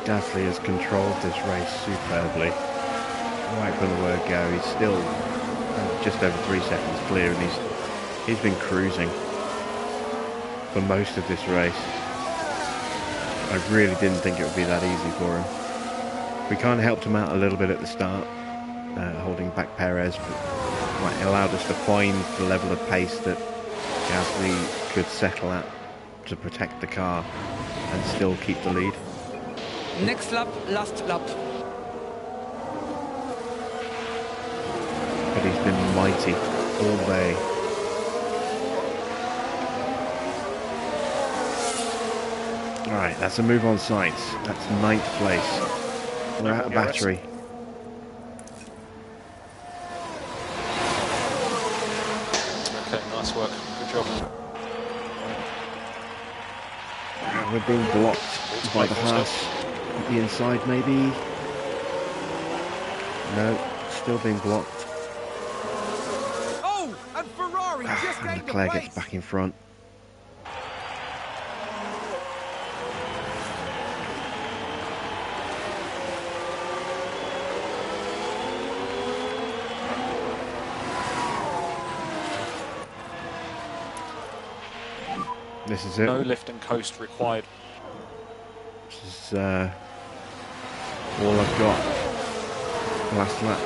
Gasly has controlled this race superbly. Right from the word go, he's still just over 3 seconds clear, and he's been cruising for most of this race. I really didn't think it would be that easy for him. We kind of helped him out a little bit at the start, holding back Perez, but it allowed us to find the level of pace that Gasly could settle at to protect the car and still keep the lead. Next lap, last lap. But he's been mighty all day. Alright, that's a move on sights. That's 9th place. We're out of battery. Okay, nice work. Good job. We're being blocked by the Haas. The inside, maybe? No, still being blocked. Oh, and Ferrari just And gained the Leclerc place. gets back in front. This is it. No lift and coast required. This is all I've got. Last lap.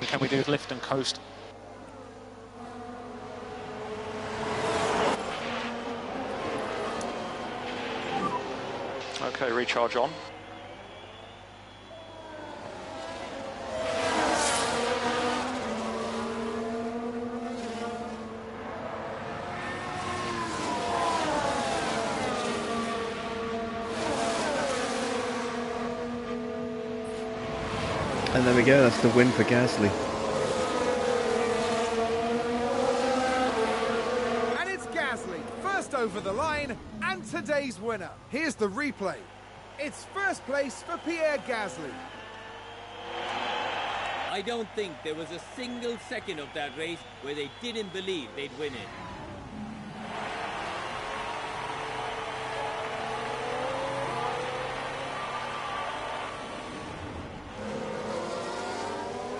Can we do lift and coast? Okay, recharge on. And there we go, that's the win for Gasly. And it's Gasly, first over the line, and today's winner. Here's the replay. It's first place for Pierre Gasly. I don't think there was a single second of that race where they didn't believe they'd win it.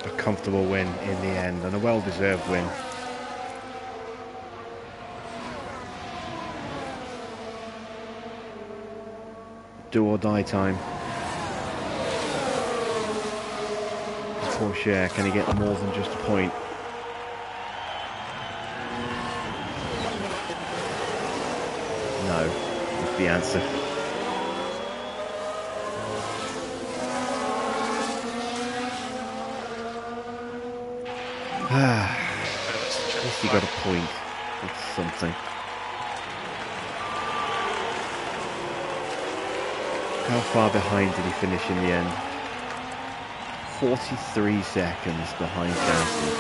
A comfortable win in the end, and a well-deserved win. Do or die time. Porsche, can he get more than just a point? No, that's the answer. At least he got a point. It's something. How far behind did he finish in the end? 43 seconds behind Gasly.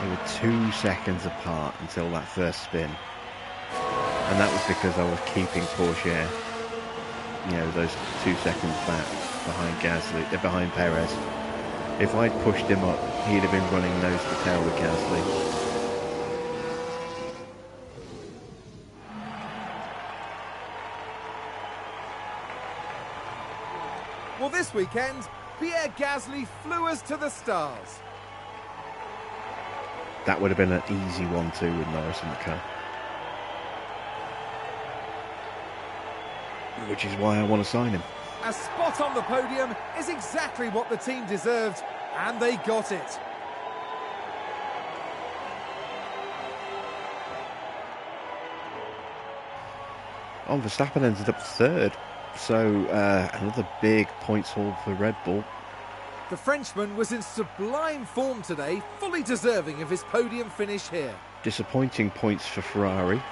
They were 2 seconds apart until that first spin. And that was because I was keeping Porsche, you know, those 2 seconds back behind Gasly, behind Perez. If I'd pushed him up, he'd have been running nose to tail with Gasly. Well, this weekend, Pierre Gasly flew us to the stars. That would have been an easy 1-2 with Norris in the car. Which is why I want to sign him. A spot on the podium is exactly what the team deserved, and they got it. Oh, Verstappen ended up third. So another big points haul for Red Bull. The Frenchman was in sublime form today, fully deserving of his podium finish here. Disappointing points for Ferrari.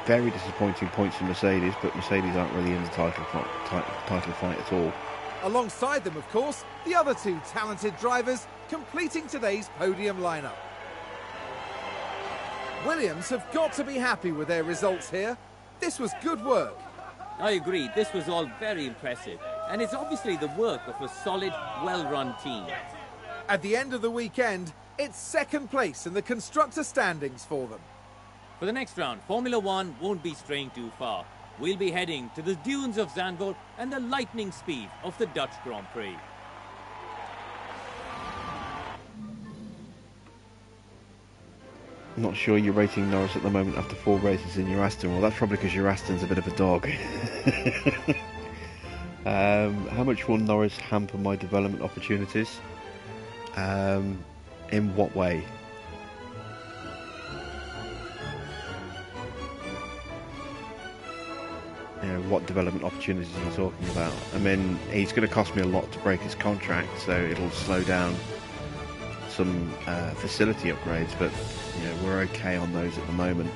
Very disappointing points for Mercedes, but Mercedes aren't really in the title fight at all. Alongside them, of course, the other two talented drivers completing today's podium lineup. Williams have got to be happy with their results here. This was good work. I agree, this was all very impressive. and it's obviously the work of a solid, well-run team. At the end of the weekend, it's second place in the constructor standings for them. For the next round, Formula One won't be straying too far. We'll be heading to the dunes of Zandvoort and the lightning speed of the Dutch Grand Prix. Not sure you're rating Norris at the moment after 4 races in your Aston. Well, that's probably because your Aston's a bit of a dog. How much will Norris hamper my development opportunities? In what way? You know, what development opportunities are you talking about? I mean, he's going to cost me a lot to break his contract, so it'll slow down some facility upgrades, but you know, we're okay on those at the moment.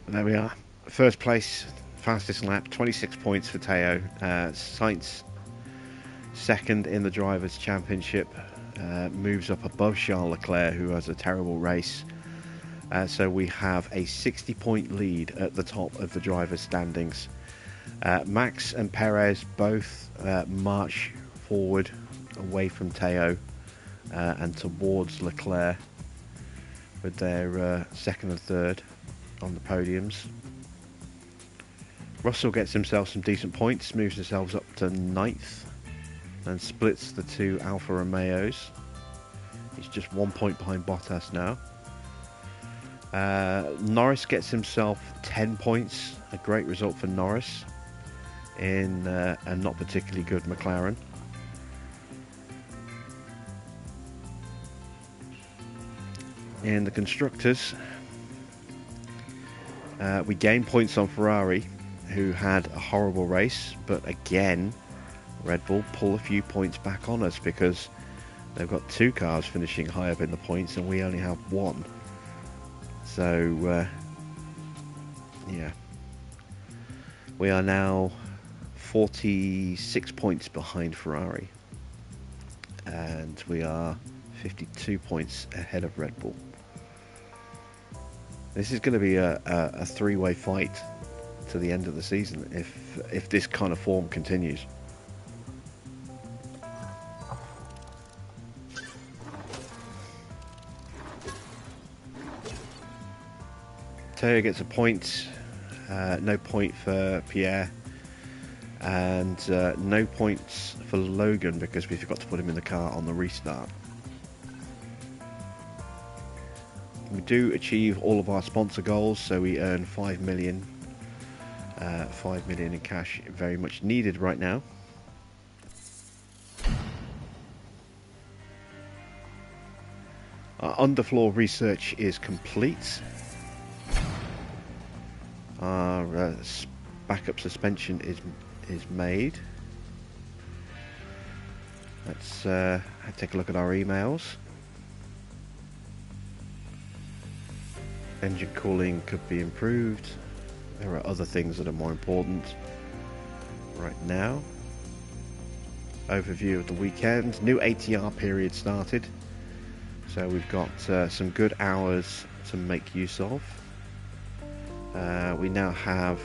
There we are. First place, fastest lap, 26 points for Teo. Sainz second in the Drivers' Championship, moves up above Charles Leclerc, who has a terrible race. So we have a 60-point lead at the top of the drivers' standings. Max and Perez both march forward away from Teo and towards Leclerc with their second and third on the podiums. Russell gets himself some decent points, moves himself up to 9th and splits the two Alfa Romeos. He's just 1 point behind Bottas now. Norris gets himself 10 points, a great result for Norris in a not particularly good McLaren. In the constructors, we gain points on Ferrari, who had a horrible race, but again Red Bull pull a few points back on us because they've got 2 cars finishing high up in the points and we only have 1. So yeah, we are now 46 points behind Ferrari and we are 52 points ahead of Red Bull. This is going to be a three-way fight to the end of the season if this kind of form continues. Teo gets a point, no point for Pierre, and no points for Logan because we forgot to put him in the car on the restart. We do achieve all of our sponsor goals, so we earn 5 million. 5 million in cash, very much needed right now. Our underfloor research is complete. Our backup suspension is made. Let's take a look at our emails. Engine cooling could be improved. There are other things that are more important right now. Overview of the weekend. New ATR period started. So we've got some good hours to make use of. We now have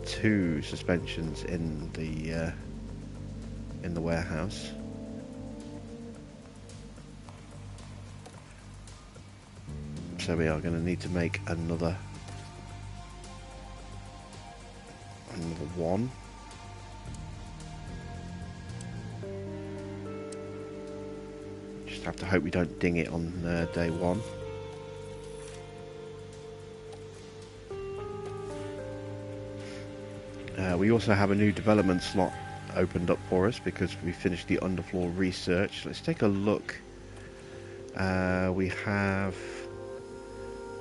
2 suspensions in the warehouse. So we are going to need to make another one. Just have to hope we don't ding it on day 1. We also have a new development slot opened up for us because we finished the underfloor research. Let's take a look. We have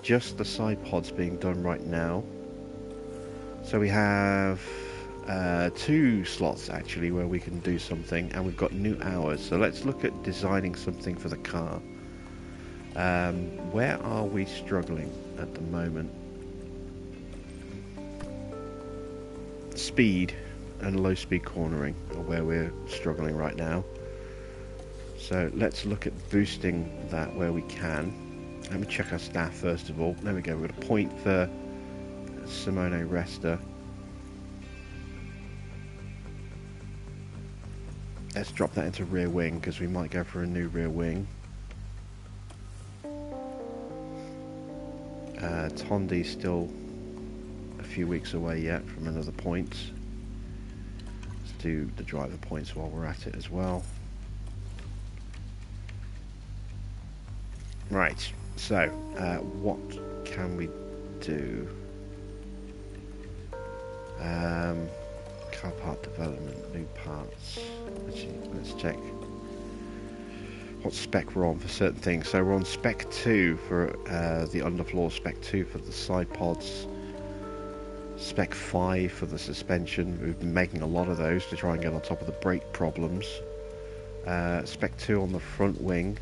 just the side pods being done right now. So we have 2 slots actually where we can do something, and we've got new hours. So let's look at designing something for the car. Where are we struggling at the moment? Speed and low speed cornering are where we're struggling right now. So let's look at boosting that where we can. Let me check our staff first of all. There we go. We've got a point for Simone Resta. Let's drop that into rear wing because we might go for a new rear wing. Tondi's still a few weeks away yet from another point. Let's do the driver points while we're at it as well. Right, so what can we do? Car part development, new parts. Let's check what spec we're on for certain things. So we're on spec 2 for the underfloor, spec 2 for the side pods, spec 5 for the suspension. We've been making a lot of those to try and get on top of the brake problems. Spec 2 on the front wing,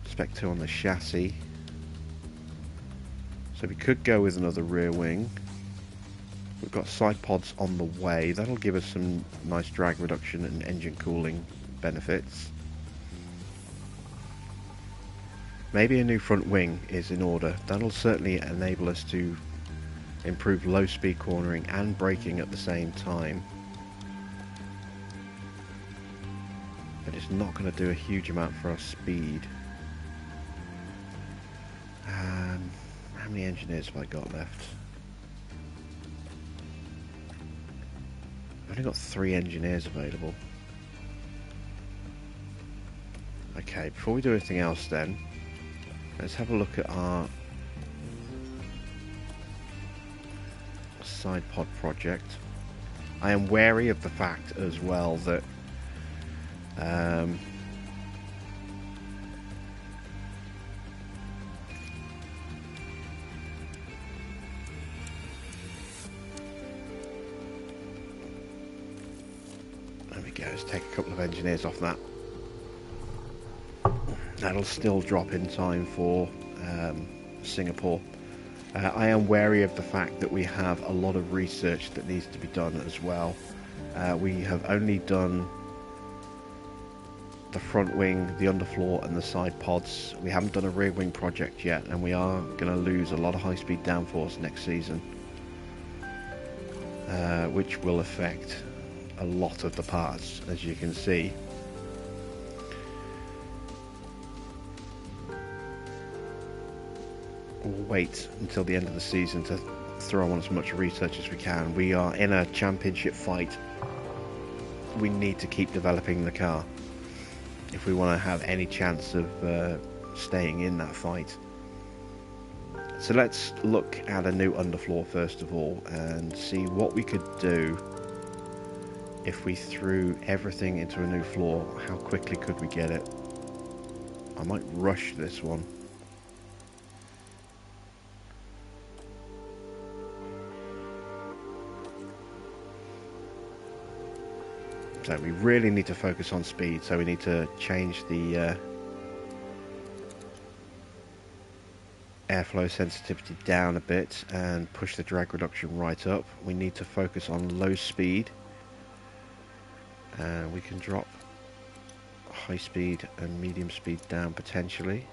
spec 2 on the chassis. So we could go with another rear wing. We've got side pods on the way. That'll give us some nice drag reduction and engine cooling benefits. Maybe a new front wing is in order. That'll certainly enable us to improve low speed cornering and braking at the same time. But it's not going to do a huge amount for our speed. How many engineers have I got left? I've only got 3 engineers available. Okay, before we do anything else then, let's have a look at our side pod project. I am wary of the fact as well that there we go, let's take a couple of engineers off that. That'll still drop in time for Singapore. I am wary of the fact that we have a lot of research that needs to be done as well. We have only done the front wing, the underfloor and the side pods. We haven't done a rear wing project yet, and we are going to lose a lot of high-speed downforce next season, which will affect a lot of the parts, as you can see. We'll wait until the end of the season to throw on as much research as we can. We are in a championship fight. We need to keep developing the car if we want to have any chance of staying in that fight. So let's look at a new underfloor first of all and see what we could do if we threw everything into a new floor. How quickly could we get it? I might rush this one. So we really need to focus on speed, so we need to change the airflow sensitivity down a bit and push the drag reduction right up. We need to focus on low speed. We can drop high speed and medium speed down potentially.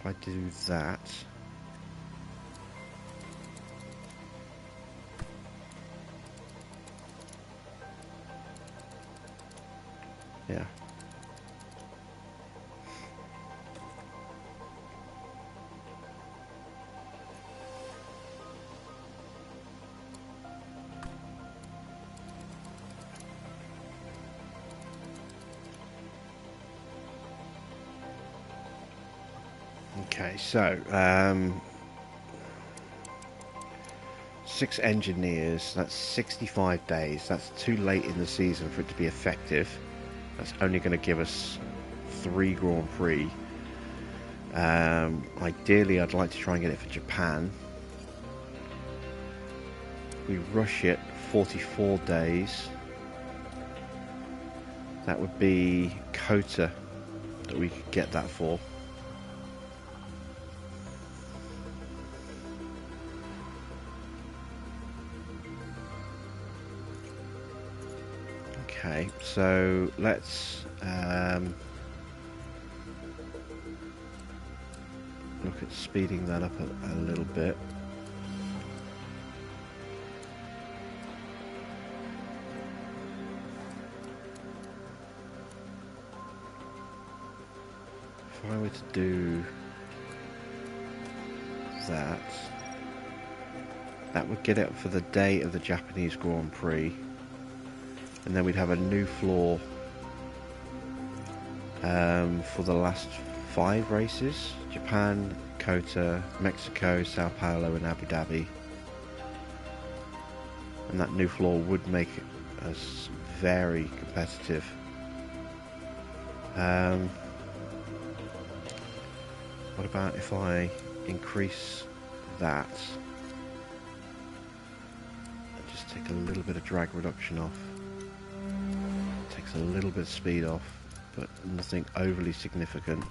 If I do that, yeah. Okay, so 6 engineers, that's 65 days. That's too late in the season for it to be effective. That's only going to give us 3 Grand Prix. Ideally, I'd like to try and get it for Japan. If we rush it 44 days, that would be Kota that we could get that for. Okay, so let's look at speeding that up a little bit. If I were to do that, that would get it for the day of the Japanese Grand Prix, and then we'd have a new floor for the last 5 races: Japan, Kota, Mexico, Sao Paulo and Abu Dhabi. And that new floor would make us very competitive. What about if I increase that and just take a little bit of drag reduction off? Takes a little bit of speed off, but nothing overly significant.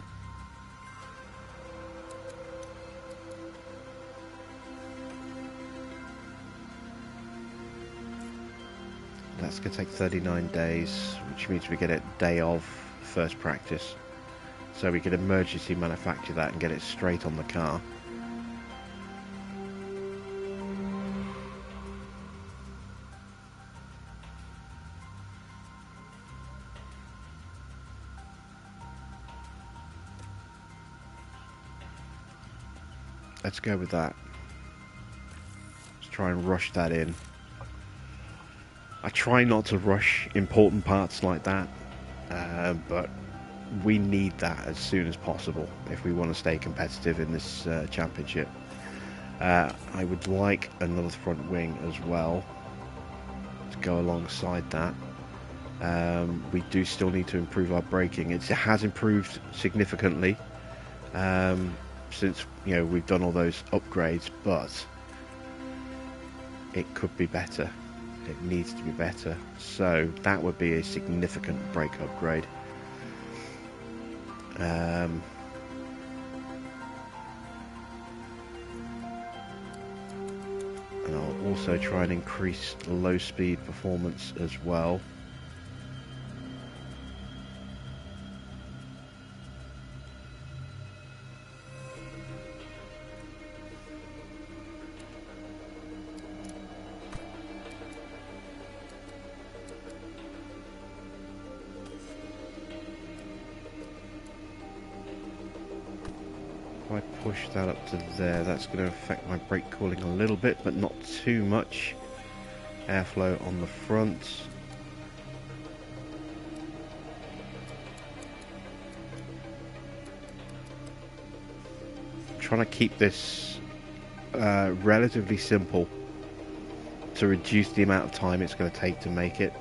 That's going to take 39 days, which means we get it day of first practice. So we could emergency manufacture that and get it straight on the car. Let's go with that. Let's try and rush that in. I try not to rush important parts like that, but we need that as soon as possible if we want to stay competitive in this championship. I would like another front wing as well to go alongside that. We do still need to improve our braking. It has improved significantly since we've done all those upgrades, but it could be better. It needs to be better, so that would be a significant brake upgrade. And I'll also try and increase low speed performance as well. If I push that up to there, that's going to affect my brake cooling a little bit, but not too much. Airflow on the front. I'm trying to keep this relatively simple to reduce the amount of time it's going to take to make it.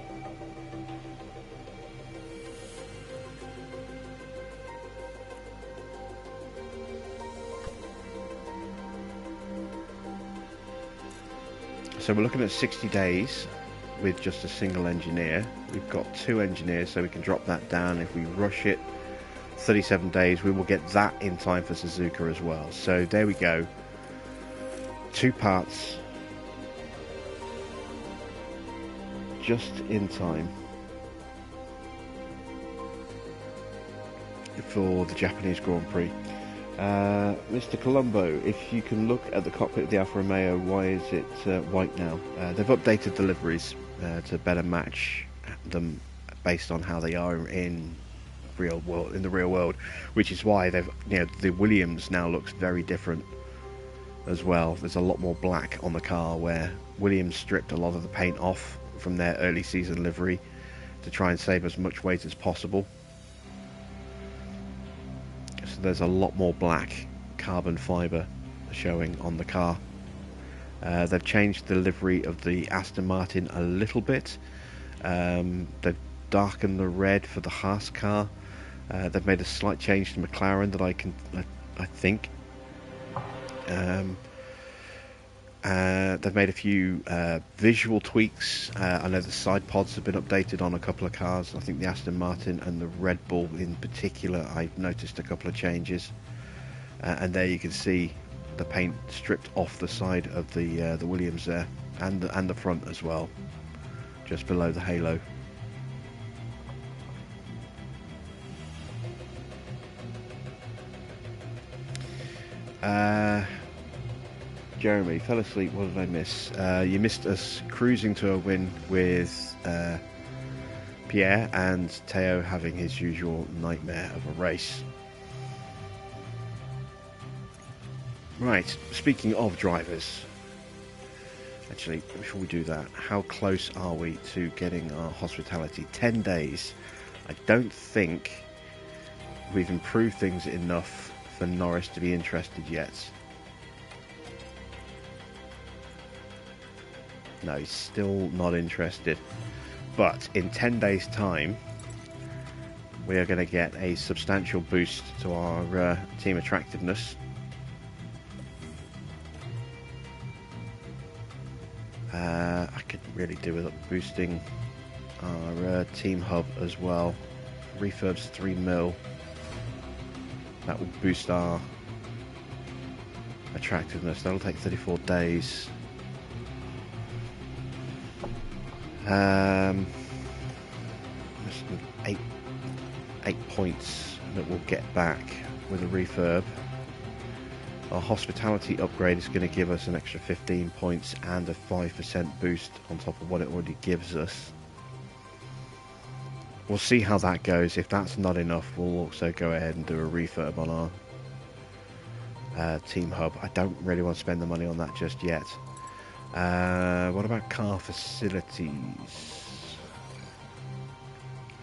So we're looking at 60 days with just a single engineer. We've got 2 engineers, so we can drop that down. If we rush it, 37 days, we will get that in time for Suzuka as well. So there we go. 2 parts. Just in time for the Japanese Grand Prix. Mr. Colombo, if you can look at the cockpit of the Alfa Romeo, why is it white now? They've updated the liveries to better match them based on how they are in the real world, which is why they've the Williams now looks very different as well. There's a lot more black on the car, where Williams stripped a lot of the paint off from their early season livery to try and save as much weight as possible. So there's a lot more black carbon fibre showing on the car. They've changed the livery of the Aston Martin a little bit. They've darkened the red for the Haas car. They've made a slight change to McLaren that I think. They've made a few visual tweaks. I know the side pods have been updated on a couple of cars. I think the Aston Martin and the Red Bull in particular, I've noticed a couple of changes. And there you can see the paint stripped off the side of the Williams there, and the front as well, just below the halo. Jeremy, fell asleep. What did I miss? You missed us cruising to a win with Pierre, and Teo having his usual nightmare of a race. Right, speaking of drivers, actually, before we do that, how close are we to getting our hospitality? 10 days. I don't think we've improved things enough for Norris to be interested yet. No, he's still not interested. But in 10 days' time, we are going to get a substantial boost to our team attractiveness. I could really do with boosting our team hub as well. Refurb's 3 mil. That will boost our attractiveness. That'll take 34 days. That's 8 points that we'll get back with a refurb. Our hospitality upgrade is going to give us an extra 15 points and a 5% boost on top of what it already gives us. We'll see how that goes. If that's not enough, we'll also go ahead and do a refurb on our team hub. I don't really want to spend the money on that just yet. What about car facilities?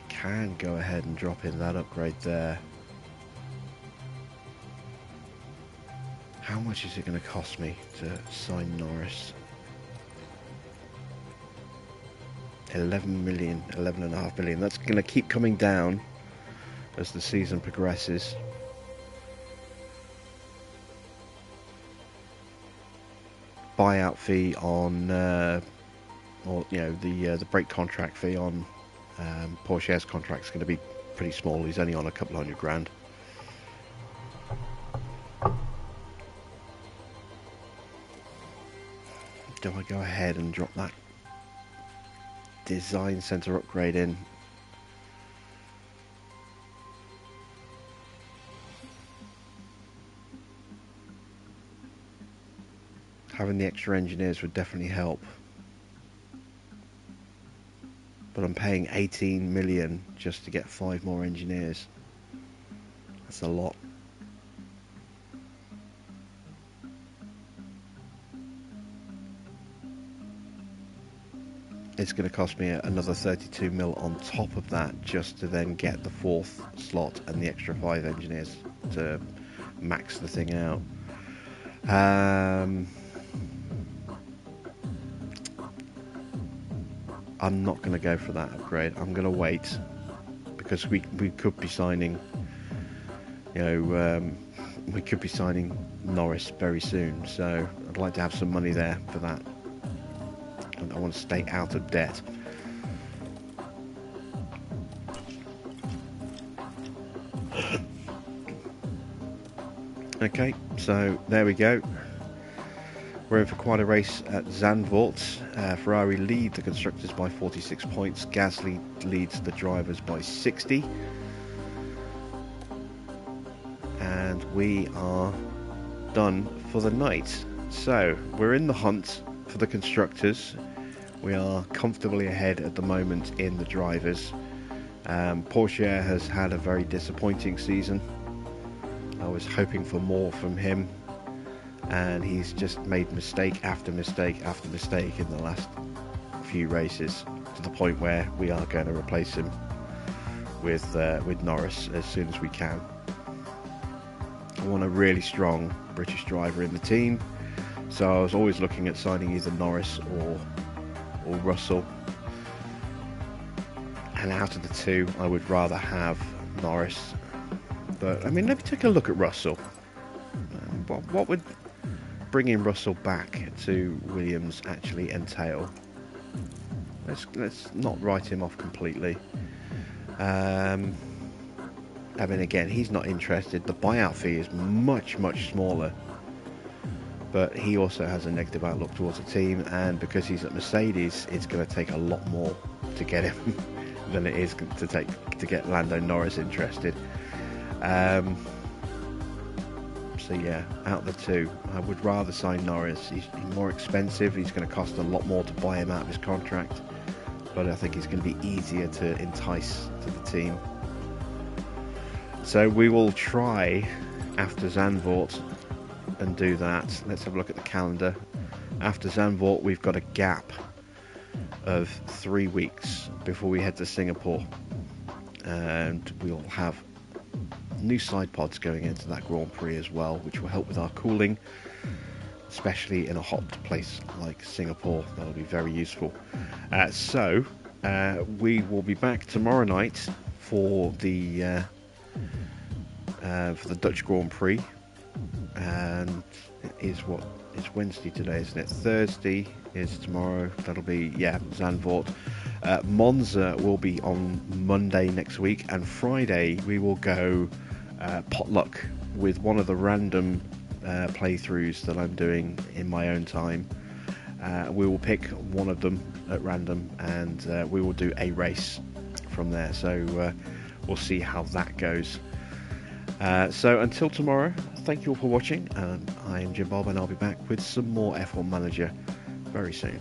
Can go ahead and drop in that upgrade there. How much is it going to cost me to sign Norris? 11 million, 11.5 million. That's going to keep coming down as the season progresses. Buyout fee on, or you know, the break contract fee on Porsche's contract is going to be pretty small. He's only on a couple $100 grand. Do I go ahead and drop that design center upgrade in? Having the extra engineers would definitely help. But I'm paying 18 million just to get 5 more engineers. That's a lot. It's going to cost me another 32 mil on top of that just to then get the 4th slot and the extra 5 engineers to max the thing out. I'm not going to go for that upgrade. I'm going to wait because we could be signing, you know, we could be signing Norris very soon. So I'd like to have some money there for that. I want to stay out of debt. Okay, so there we go. We're in for quite a race at Zandvoort. Ferrari lead the constructors by 46 points. Gasly leads the drivers by 60. And we are done for the night. So we're in the hunt for the constructors. We are comfortably ahead at the moment in the drivers. Porsche has had a very disappointing season. I was hoping for more from him, and he's just made mistake after mistake after mistake in the last few races, to the point where we are going to replace him with Norris as soon as we can. I want a really strong British driver in the team, so I was always looking at signing either Norris or Russell, and out of the two I would rather have Norris. But I mean, let me take a look at Russell. What would bringing Russell back to Williams actually entail? Let's not write him off completely. I mean, again, he's not interested. The buyout fee is much smaller, but he also has a negative outlook towards the team, and because he's at Mercedes, it's going to take a lot more to get him than it is to get Lando Norris interested. So yeah, out of the two, I would rather sign Norris. He's more expensive. He's going to cost a lot more to buy him out of his contract, but I think he's going to be easier to entice to the team. So we will try after Zandvoort and do that. Let's have a look at the calendar. After Zandvoort, we've got a gap of 3 weeks before we head to Singapore, and we'll have new side pods going into that Grand Prix as well, which will help with our cooling, especially in a hot place like Singapore. That'll be very useful. So we will be back tomorrow night for the Dutch Grand Prix, and it is what, it's Wednesday today, isn't it? Thursday is tomorrow. That'll be Zandvoort. Monza will be on Monday next week, and Friday we will go potluck with one of the random playthroughs that I'm doing in my own time. We will pick one of them at random, and we will do a race from there. So we'll see how that goes. So until tomorrow, thank you all for watching. I am Jim Bob, and I'll be back with some more F1 Manager very soon.